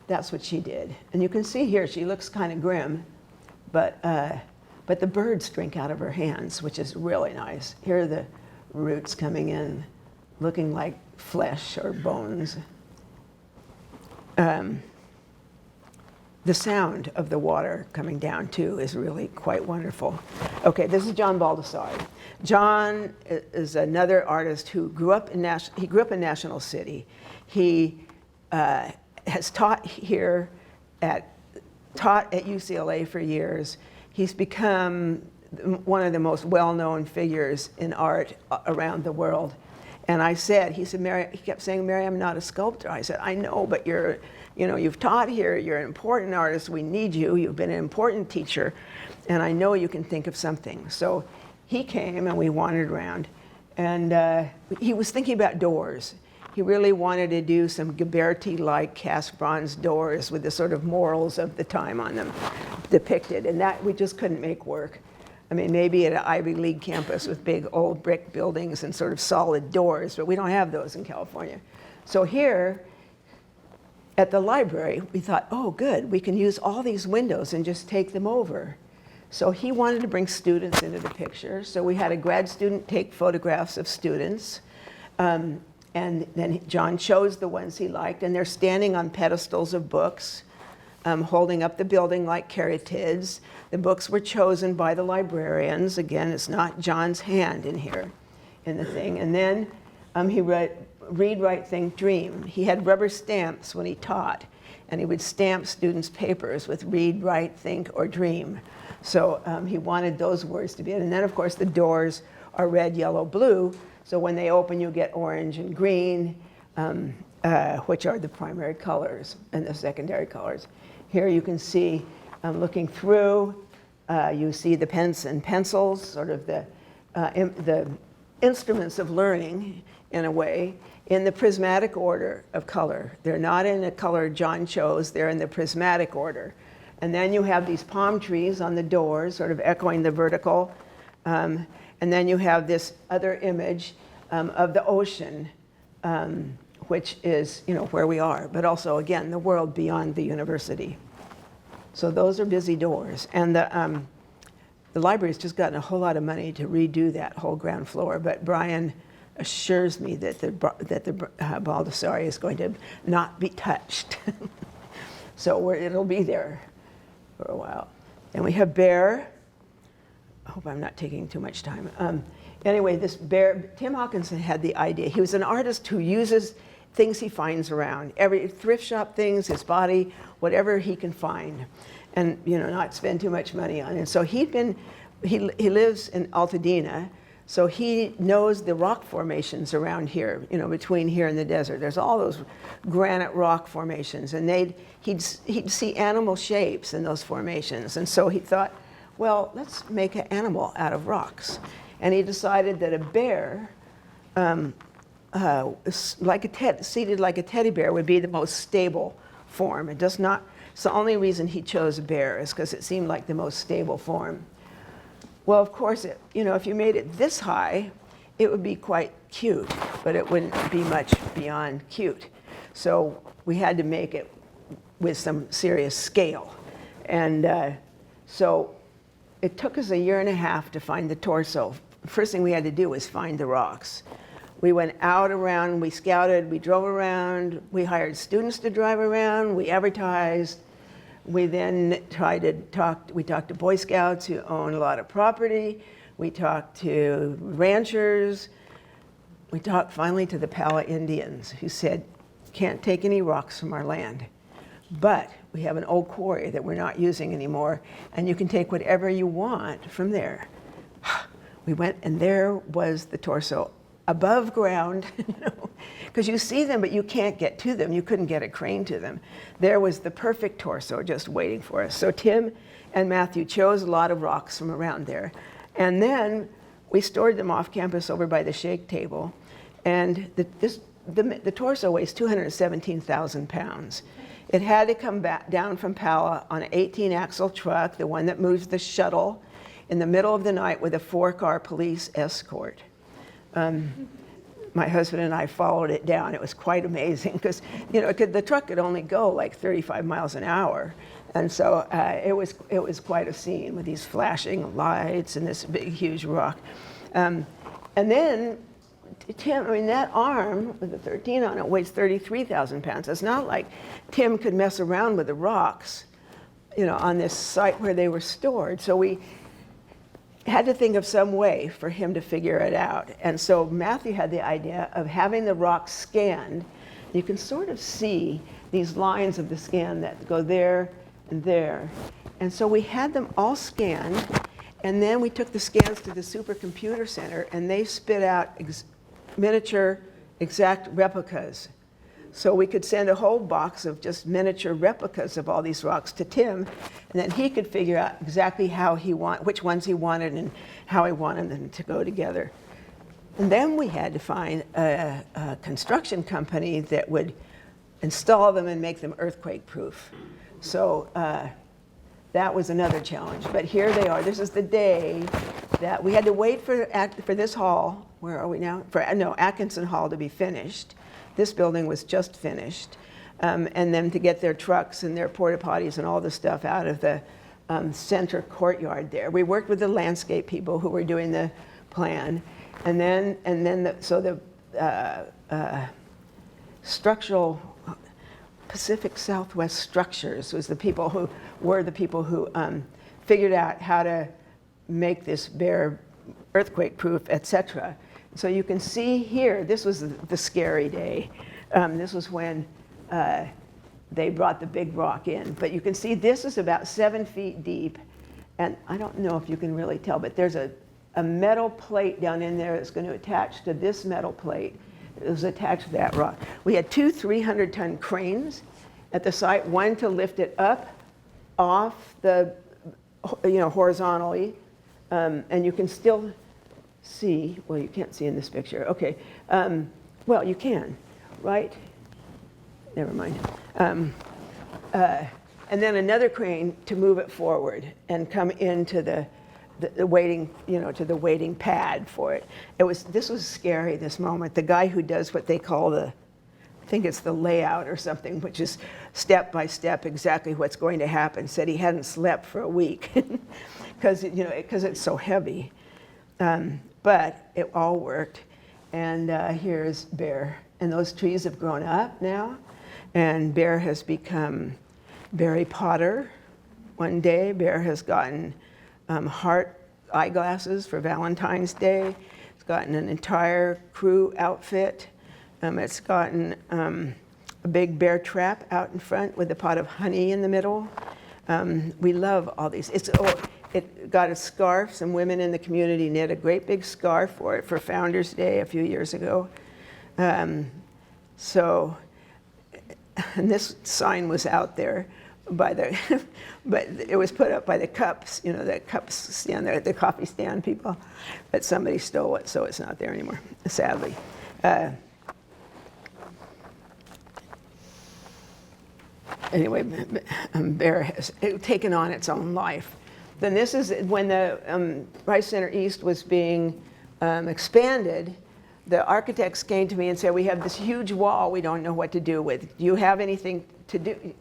that's what she did. And you can see here she looks kind of grim, but the birds drink out of her hands, which is really nice. Here are the roots coming in, looking like flesh or bones. The sound of the water coming down too is really quite wonderful. Okay, this is John Baldessari. John is another artist who grew up in National City. He has taught at UCLA for years. He's become one of the most well-known figures in art around the world. And I said, he said, Mary, he kept saying, Mary, I'm not a sculptor. I said, I know, but you've taught here, you're an important artist, we need you, you've been an important teacher, and I know you can think of something. So he came and we wandered around, and he was thinking about doors. He really wanted to do some Ghiberti-like cast bronze doors with the sort of morals of the time on them depicted, and that we just couldn't make work. I mean, maybe at an Ivy League campus with big old brick buildings and sort of solid doors, but we don't have those in California. So here at the library, we thought, oh, good, we can use all these windows and just take them over. So he wanted to bring students into the picture. So we had a grad student take photographs of students. And then John chose the ones he liked, and they're standing on pedestals of books, holding up the building like caryatids. The books were chosen by the librarians. Again, it's not John's hand in here, in the thing. And then he read, Read, Write, Think, Dream. He had rubber stamps when he taught, and he would stamp students' papers with read, write, think, or dream. So he wanted those words to be in. And then, of course, the doors are red, yellow, blue. So when they open, you get orange and green, which are the primary colors, and the secondary colors. Here you can see, looking through, you see the pens and pencils, sort of the instruments of learning, in a way, in the prismatic order of color. They're not in the color John chose, they're in the prismatic order. And then you have these palm trees on the doors, sort of echoing the vertical. And then you have this other image of the ocean, which is, where we are, but also, again, the world beyond the university. So those are busy doors. And the library's just gotten a whole lot of money to redo that whole ground floor, but Brian assures me that the Baldessari is going to not be touched. So it'll be there for a while. And we have Bear. I hope I'm not taking too much time. Anyway, this Bear, Tim Hawkinson had the idea. He was an artist who uses things he finds around, every thrift shop things, his body, whatever he can find, and not spend too much money on it. So he lives in Altadena, so he knows the rock formations around here, between here and the desert. There's all those granite rock formations, and he'd see animal shapes in those formations. And so he thought, well, let's make an animal out of rocks. And he decided that a bear, seated like a teddy bear, would be the most stable form. It's the only reason he chose a bear is because it seemed like the most stable form. Well, of course, if you made it this high, it would be quite cute, but it wouldn't be much beyond cute. So we had to make it with some serious scale. And so it took us a year and a half to find the torso. First thing we had to do was find the rocks. We went out around, we scouted, we drove around, we hired students to drive around, we advertised. We then we talked to Boy Scouts who own a lot of property. We talked to ranchers. We talked finally to the Pala Indians who said, can't take any rocks from our land, but we have an old quarry that we're not using anymore, and you can take whatever you want from there. We went, and there was the torso above ground, because you see them, but you can't get to them. You couldn't get a crane to them. There was the perfect torso just waiting for us. So Tim and Matthew chose a lot of rocks from around there. And then we stored them off campus over by the shake table. And the torso weighs 217,000 pounds. It had to come back down from Pala on an 18-axle truck, the one that moves the shuttle, in the middle of the night with a 4-car police escort. My husband and I followed it down. It was quite amazing because, the truck could only go like 35 miles an hour. And so it was quite a scene with these flashing lights and this big, huge rock. And then Tim, that arm with the 13 on it weighs 33,000 pounds. It's not like Tim could mess around with the rocks, on this site where they were stored. So we had to think of some way for him to figure it out. And so Matthew had the idea of having the rocks scanned. You can sort of see these lines of the scan that go there and there. And so we had them all scanned, and then we took the scans to the supercomputer center, and they spit out miniature exact replicas. So we could send a whole box of just miniature replicas of all these rocks to Tim, and then he could figure out exactly which ones he wanted and how he wanted them to go together. And then we had to find a construction company that would install them and make them earthquake-proof. So that was another challenge. But here they are. This is the day that we had to wait for this hall. Where are we now? Atkinson Hall to be finished. This building was just finished. And then to get their trucks and their porta potties and all the stuff out of the center courtyard there. We worked with the landscape people who were doing the plan. And then the structural Pacific Southwest Structures was the people who figured out how to make this bear earthquake-proof, etc. So you can see here, this was the scary day. This was when they brought the big rock in. But you can see this is about 7 feet deep. And I don't know if you can really tell, but there's a metal plate down in there that's going to attach to this metal plate. It was attached to that rock. We had 2 300-ton cranes at the site, one to lift it up off the, horizontally. And you can still see, well, you can't see in this picture. Okay. Well, you can, right? Never mind. And then another crane to move it forward and come into the waiting, to the waiting pad for it. This was scary, this moment. The guy who does what they call I think it's the layout or something, which is step by step exactly what's going to happen, said he hadn't slept for a week because it's so heavy. But it all worked. And here's Bear. And those trees have grown up now. And Bear has become Barry Potter. One day, Bear has gotten heart eyeglasses for Valentine's Day. It's gotten an entire crew outfit. It's gotten a big bear trap out in front with a pot of honey in the middle. We love all these. It got a scarf. Some women in the community knit a great big scarf for it for Founders Day a few years ago. And this sign was out there but it was put up by the cups, the cups stand there, the coffee stand people, but somebody stole it, so it's not there anymore, sadly. Anyway, Bear has taken on its own life. Then this is when the Rice Center East was being expanded. The architects came to me and said, we have this huge wall we don't know what to do with. Do you have anything to do,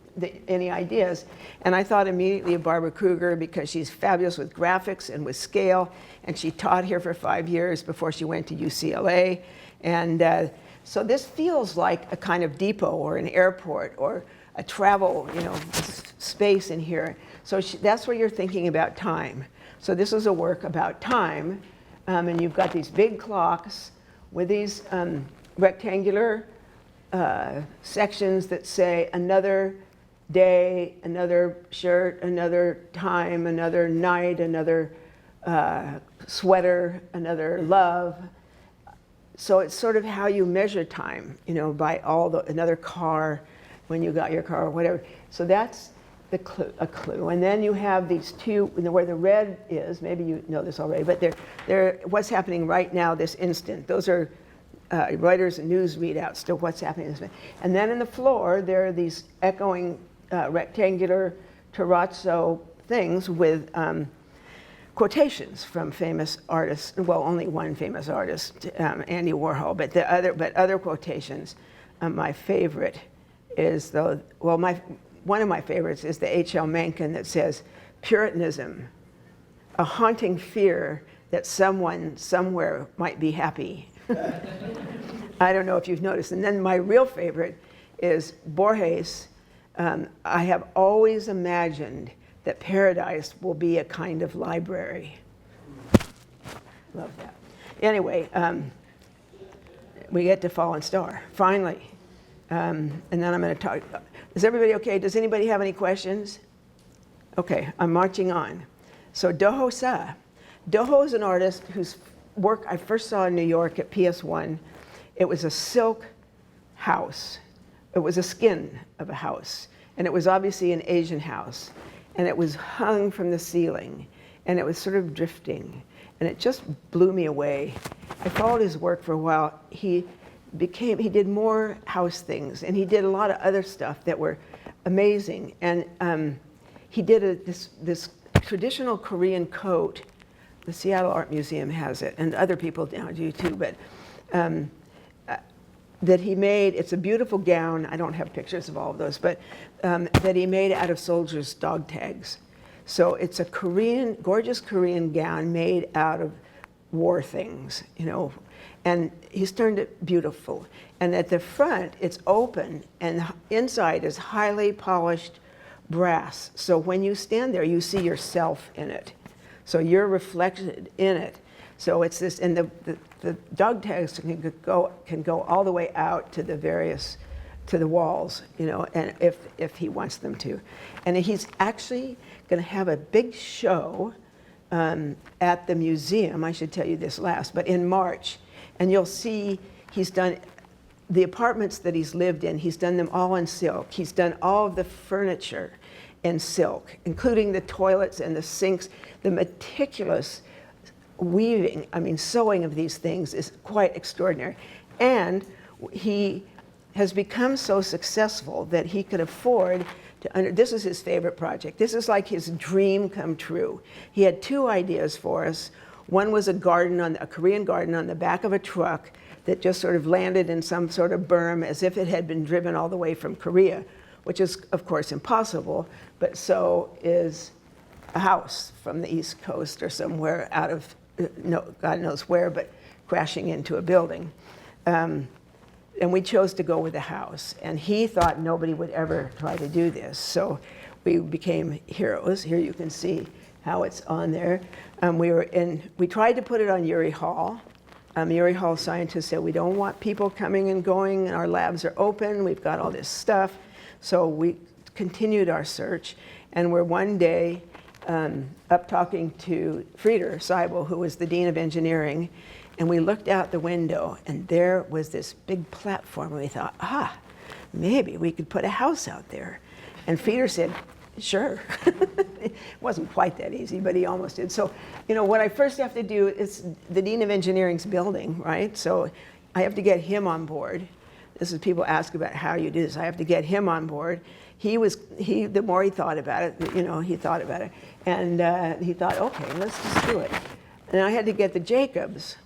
any ideas? And I thought immediately of Barbara Kruger because she's fabulous with graphics and with scale, and she taught here for 5 years before she went to UCLA. And so this feels like a kind of depot or an airport or a travel, space in here. So that's where you're thinking about time. So this is a work about time, and you've got these big clocks with these rectangular sections that say another day, another shirt, another time, another night, another sweater, another love. So it's sort of how you measure time, by another car, when you got your car or whatever. So that's a clue. And then you have these two, where the red is, maybe you know this already, but they're what's happening right now, this instant. Those are Reuters and news readouts to what's happening this minute. And then in the floor, there are these echoing rectangular terrazzo things with quotations from famous artists. Well, only one famous artist, Andy Warhol, but other quotations. My favorite is one of my favorites is the H.L. Mencken that says, "Puritanism, a haunting fear that someone somewhere might be happy." I don't know if you've noticed. And then my real favorite is Borges. I have always imagined that paradise will be a kind of library. Love that. Anyway, we get to Fallen Star, finally. And then I'm going to talk. Is everybody okay? Does anybody have any questions? Okay, I'm marching on. So Doho Sa. Doho is an artist whose work I first saw in New York at PS1. It was a silk house. It was a skin of a house. And it was obviously an Asian house. And it was hung from the ceiling. And it was sort of drifting. And it just blew me away. I followed his work for a while. He did more house things. And he did a lot of other stuff that were amazing. And he did this traditional Korean coat. The Seattle Art Museum has it, and other people now do too, but that he made. It's a beautiful gown. I don't have pictures of all of those, but that he made out of soldiers' dog tags. So it's a gorgeous Korean gown made out of war things, you know, and he's turned it beautiful. And at the front, it's open, and inside is highly polished brass. So when you stand there, you see yourself in it. So you're reflected in it. So it's this, and the dog tags can go all the way out to the walls, you know, and if he wants them to. And he's actually going to have a big show at the museum. I should tell you this last, but in March, and you'll see he's done the apartments that he's lived in. He's done them all in silk. He's done all of the furniture in silk, including the toilets and the sinks. The meticulous weaving, sewing of these things is quite extraordinary. And he has become so successful that he could afford to, this is his favorite project. This is like his dream come true. He had two ideas for us. One was a Korean garden on the back of a truck that just sort of landed in some sort of berm as if it had been driven all the way from Korea, which is, of course, impossible, but so is a house from the East Coast or somewhere out of, God knows where, but crashing into a building. And we chose to go with the house. And he thought nobody would ever try to do this. So we became heroes. Here you can see how it's on there. We tried to put it on Urey Hall. Urey Hall scientists said, we don't want people coming and going. Our labs are open. We've got all this stuff. So we continued our search. And we're one day up talking to Frieder Seibel, who was the Dean of Engineering. And we looked out the window, and there was this big platform. And we thought, maybe we could put a house out there. And Frieder said, sure. It wasn't quite that easy, but he almost did. So, what I first have to do is the Dean of Engineering's building, right? So I have to get him on board. This is people ask about how you do this. I have to get him on board. The more he thought about it, he thought about it. And he thought, okay, let's just do it. And I had to get the Jacobs,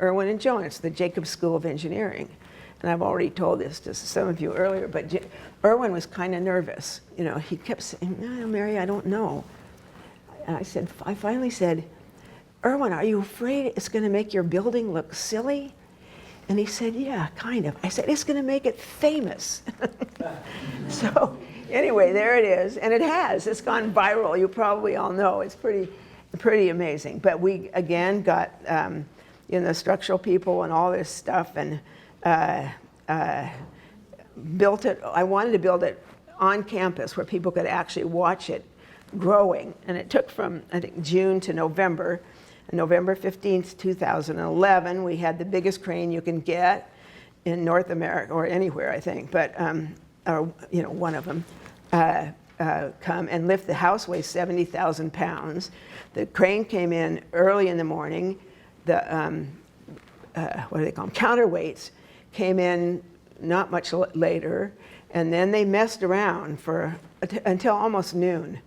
Irwin and Jonas, the Jacobs School of Engineering. And I've already told this to some of you earlier, but Irwin was kind of nervous. He kept saying, no, Mary, I don't know. And I finally said, Irwin, are you afraid it's going to make your building look silly? And he said, yeah, kind of. I said, it's going to make it famous. So anyway, there it is. And it has. It's gone viral. You probably all know. It's pretty amazing. But we, again, got structural people and all this stuff and built it. I wanted to build it on campus where people could actually watch it growing. And it took from, I think, June to November. November 15th, 2011, we had the biggest crane you can get in North America, or anywhere, I think, but one of them, come and lift. The house weighs 70,000 pounds. The crane came in early in the morning. The, what do they call them, counterweights came in not much later, and then they messed around until almost noon.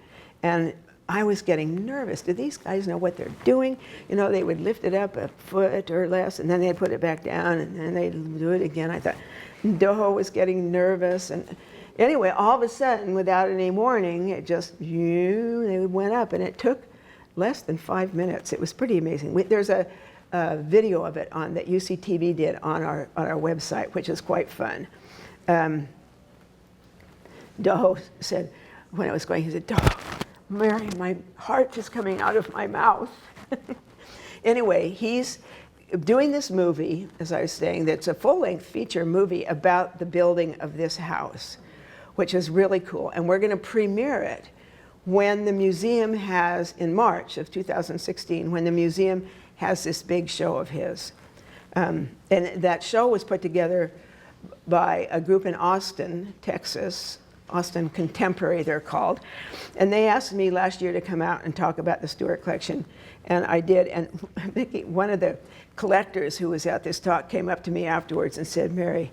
And I was getting nervous. Do these guys know what they're doing? They would lift it up a foot or less, and then they'd put it back down, and then they'd do it again. I thought, Doho was getting nervous. And anyway, all of a sudden, without any warning, it just, they went up, and it took less than 5 minutes. It was pretty amazing. There's a video of it that UCTV did on our website, which is quite fun. Doho said, when I was going, he said, Doho, Mary, my heart is coming out of my mouth. Anyway, he's doing this movie, as I was saying, that's a full-length feature movie about the building of this house, which is really cool. And we're going to premiere it when the museum has, in March of 2016, when the museum has this big show of his. And that show was put together by a group in Austin, Texas, Austin Contemporary they're called. And they asked me last year to come out and talk about the Stuart collection. And I did. And Mickey, one of the collectors who was at this talk came up to me afterwards and said, Mary,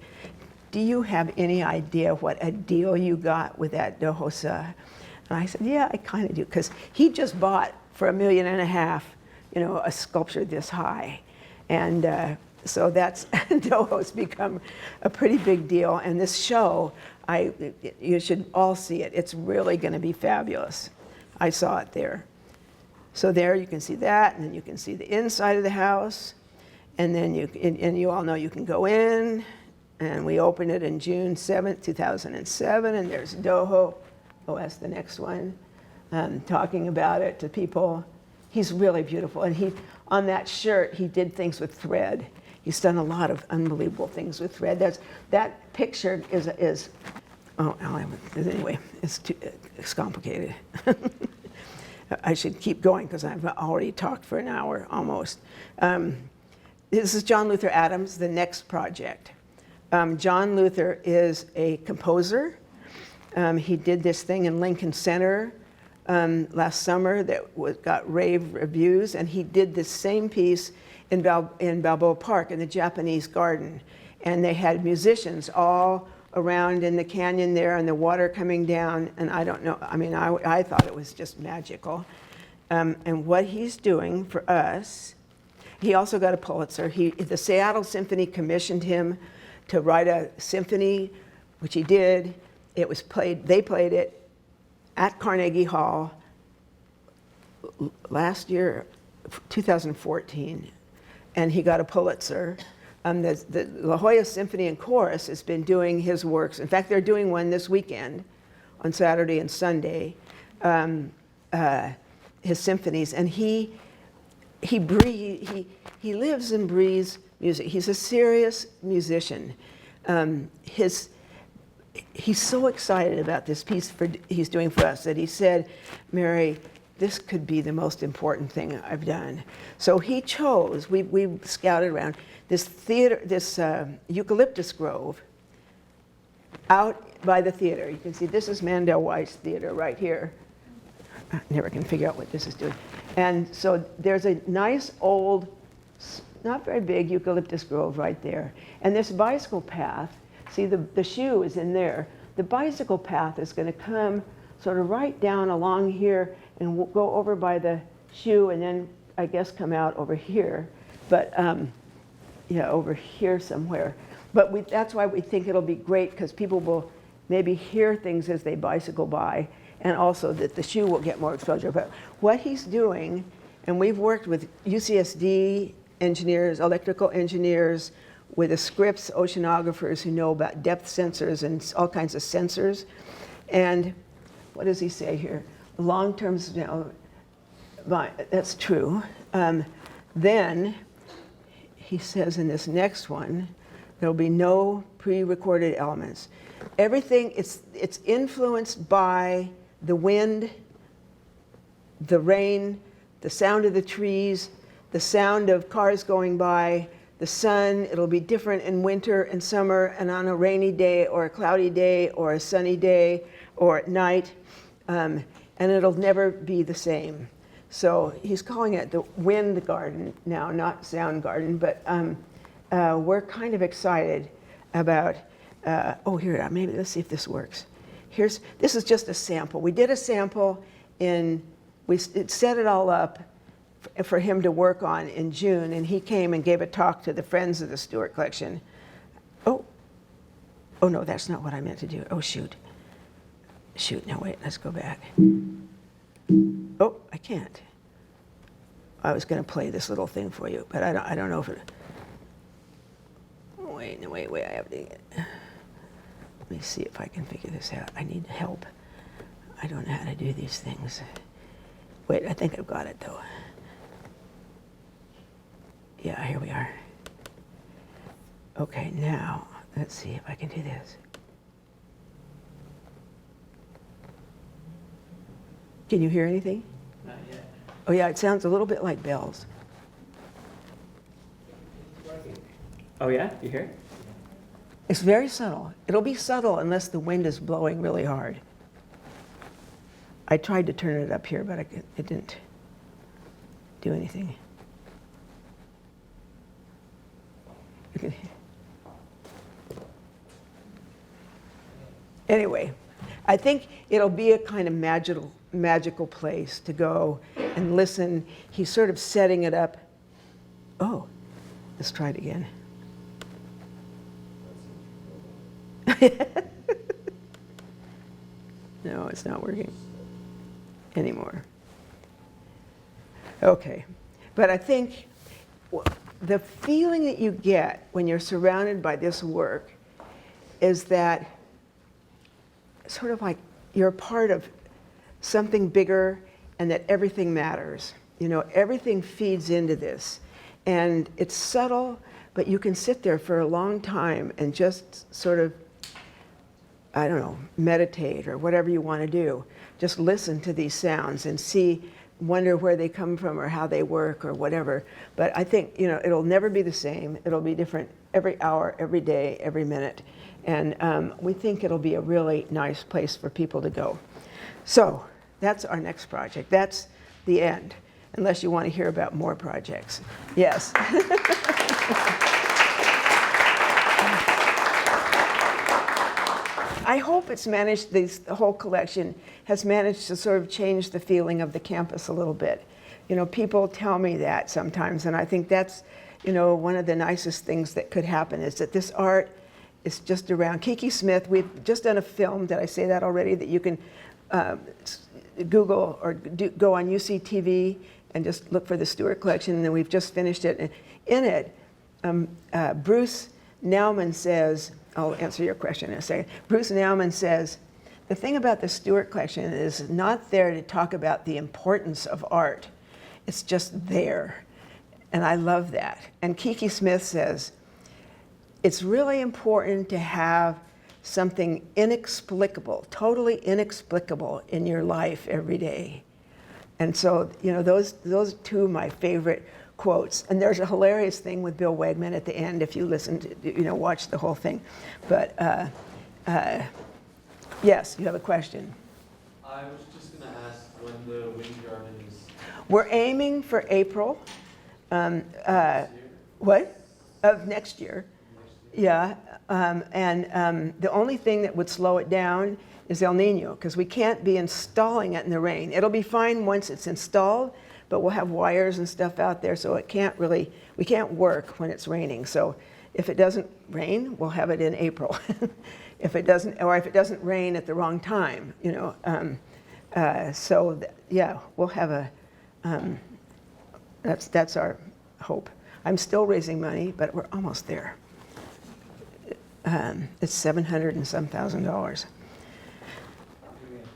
do you have any idea what a deal you got with that de Hossa? And I said, yeah, I kind of do. Because he just bought for $1.5 million, you know, a sculpture this high. And so that's, Doho's become a pretty big deal. And this show, you should all see it. It's really going to be fabulous. I saw it there. So there you can see that, and then you can see the inside of the house. And then you all know you can go in, and we opened it in June 7th, 2007, and there's Doho. Oh, that's the next one. Talking about it to people. He's really beautiful. And on that shirt, he did things with thread. He's done a lot of unbelievable things with thread. That picture is anyway, it's complicated. I should keep going because I've already talked for an hour almost. This is John Luther Adams, the next project. John Luther is a composer. He did this thing in Lincoln Center last summer that got rave reviews, and he did this same piece in Balboa Park in the Japanese garden. And they had musicians all around in the canyon there and the water coming down, and I don't know, I mean, I thought it was just magical. And what he's doing for us, he also got a Pulitzer. The Seattle Symphony commissioned him to write a symphony, which he did. They played it at Carnegie Hall last year, 2014, and he got a Pulitzer. The La Jolla Symphony and Chorus has been doing his works. In fact, they're doing one this weekend on Saturday and Sunday, his symphonies. And he lives and breathes music. He's a serious musician. He's so excited about this piece he's doing for us that he said, Mary, this could be the most important thing I've done. So he chose, we scouted around, this theater, this eucalyptus grove out by the theater. You can see this is Mandel Weiss Theater right here. I never can figure out what this is doing. And so there's a nice old, not very big eucalyptus grove right there. And this bicycle path, see the shoe is in there. The bicycle path is going to come sort of right down along here and we'll go over by the shoe and then I guess come out over here. But yeah, over here somewhere. But that's why we think it'll be great because people will maybe hear things as they bicycle by, and also that the shoe will get more exposure. But what he's doing, and we've worked with UCSD engineers, electrical engineers, with the Scripps oceanographers who know about depth sensors and all kinds of sensors. And what does he say here? Long-term, that's true. Then he says in this next one, there'll be no pre-recorded elements. Everything, it's influenced by the wind, the rain, the sound of the trees, the sound of cars going by, the sun. It'll be different in winter and summer and on a rainy day or a cloudy day or a sunny day or at night. And it'll never be the same. So he's calling it the wind garden now, not sound garden, but we're kind of excited about, here, maybe let's see if this works. This is just a sample. We did a sample we set it all up for him to work on in June, and he came and gave a talk to the Friends of the Stuart Collection. Oh no, that's not what I meant to do. Oh, shoot, no wait, let's go back. Oh, I can't. I was going to play this little thing for you, but I don't know if it. Wait, I have to. Let me see if I can figure this out. I need help. I don't know how to do these things. Wait, I think I've got it though. Yeah, here we are. Okay, now let's see if I can do this. Can you hear anything? Not yet. Oh yeah, it sounds a little bit like bells. It's working. Oh yeah, you hear it? It's very subtle. It'll be subtle unless the wind is blowing really hard. I tried to turn it up here, but it didn't do anything. You can hear. Anyway, I think it'll be a kind of magical place to go and listen. He's sort of setting it up. Oh, let's try it again. No, it's not working anymore. Okay, but I think the feeling that you get when you're surrounded by this work is that sort of like you're a part of something bigger and that everything matters. You know, everything feeds into this. And it's subtle, but you can sit there for a long time and just sort of, I don't know, meditate or whatever you want to do. Just listen to these sounds and wonder where they come from or how they work or whatever. But I think, you know, it'll never be the same. It'll be different every hour, every day, every minute. And we think it'll be a really nice place for people to go. So that's our next project. That's the end, unless you want to hear about more projects. Yes. I hope it's managed, the whole collection has managed to sort of change the feeling of the campus a little bit. You know, people tell me that sometimes, and I think that's, you know, one of the nicest things that could happen is that this art is just around. Kiki Smith, we've just done a film, did I say that already, that you can Google or go on UCTV and just look for the Stuart collection, and then we've just finished it. And in it, Bruce Nauman says, I'll answer your question in a second. Bruce Nauman says, the thing about the Stuart collection is not there to talk about the importance of art. It's just there. And I love that. And Kiki Smith says, it's really important to have something inexplicable, totally inexplicable in your life every day. And so, you know, those are two of my favorite quotes. And there's a hilarious thing with Bill Wegman at the end if you listen to, you know, watch the whole thing. But yes, you have a question. I was just going to ask when the wind garden is. We're aiming for April. Next year? What? Of next year. Yeah, the only thing that would slow it down is El Nino, because we can't be installing it in the rain. It'll be fine once it's installed, but we'll have wires and stuff out there, so we can't work when it's raining. So if it doesn't rain, we'll have it in April. If it doesn't rain at the wrong time, you know. Yeah, we'll have that's our hope. I'm still raising money, but we're almost there. It's $700 and some thousand. We have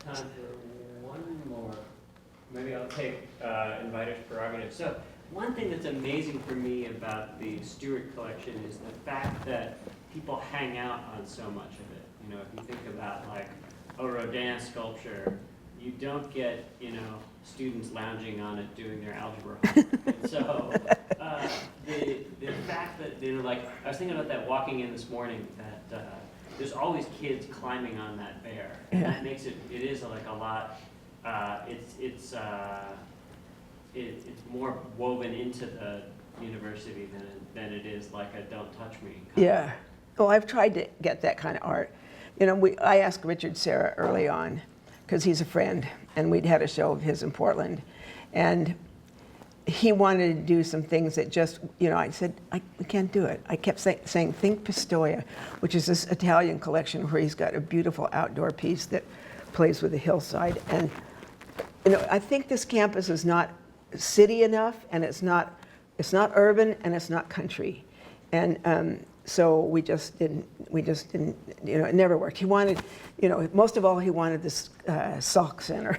time for one more. Maybe I'll take inviter's prerogative. So one thing that's amazing for me about the Stuart collection is the fact that people hang out on so much of it. You know, if you think about like a Rodin sculpture, you don't get, you know, students lounging on it doing their algebra homework. And so the fact that, you know, like, I was thinking about that walking in this morning, that there's always kids climbing on that bear. And Yeah. that makes it is like a lot, it's more woven into the university than it is like a don't touch me. Yeah. Well, I've tried to get that kind of art. You know, I asked Richard Serra early on, because he's a friend, and we'd had a show of his in Portland. And he wanted to do some things that just, you know, I said, we can't do it. I kept saying, think Pistoia, which is this Italian collection where he's got a beautiful outdoor piece that plays with the hillside. And, you know, I think this campus is not city enough, and it's not urban, and it's not country. And so we just didn't, you know, it never worked. He wanted, you know, most of all, he wanted this Salk Center.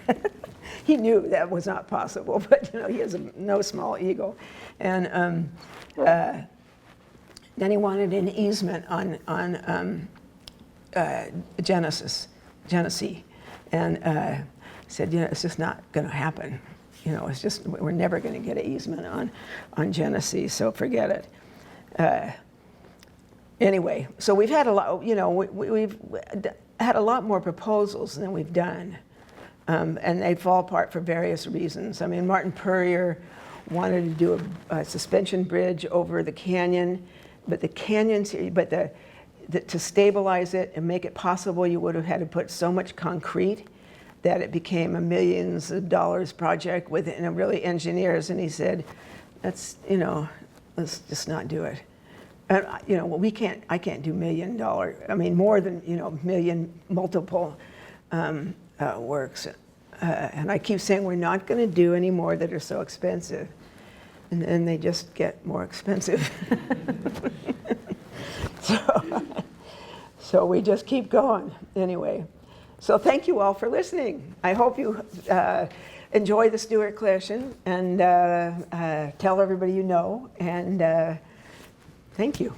He knew that was not possible, but, you know, he has no small ego. And then he wanted an easement on Genesee. And said, you know, it's just not going to happen. You know, it's just, we're never going to get an easement on Genesee, so forget it. Anyway, so we've had a lot, you know, we've had a lot more proposals than we've done. And they fall apart for various reasons. I mean, Martin Purrier wanted to do a suspension bridge over the canyon, but the canyons, to stabilize it and make it possible, you would have had to put so much concrete that it became a millions of dollars project with, really engineers. And he said, that's, you know, let's just not do it. And, you know, well, I can't do $1 million, I mean, more than, you know, million multiple works. And I keep saying we're not going to do any more that are so expensive. And then they just get more expensive. So we just keep going anyway. So thank you all for listening. I hope you enjoy the Stuart collection and tell everybody you know. And thank you.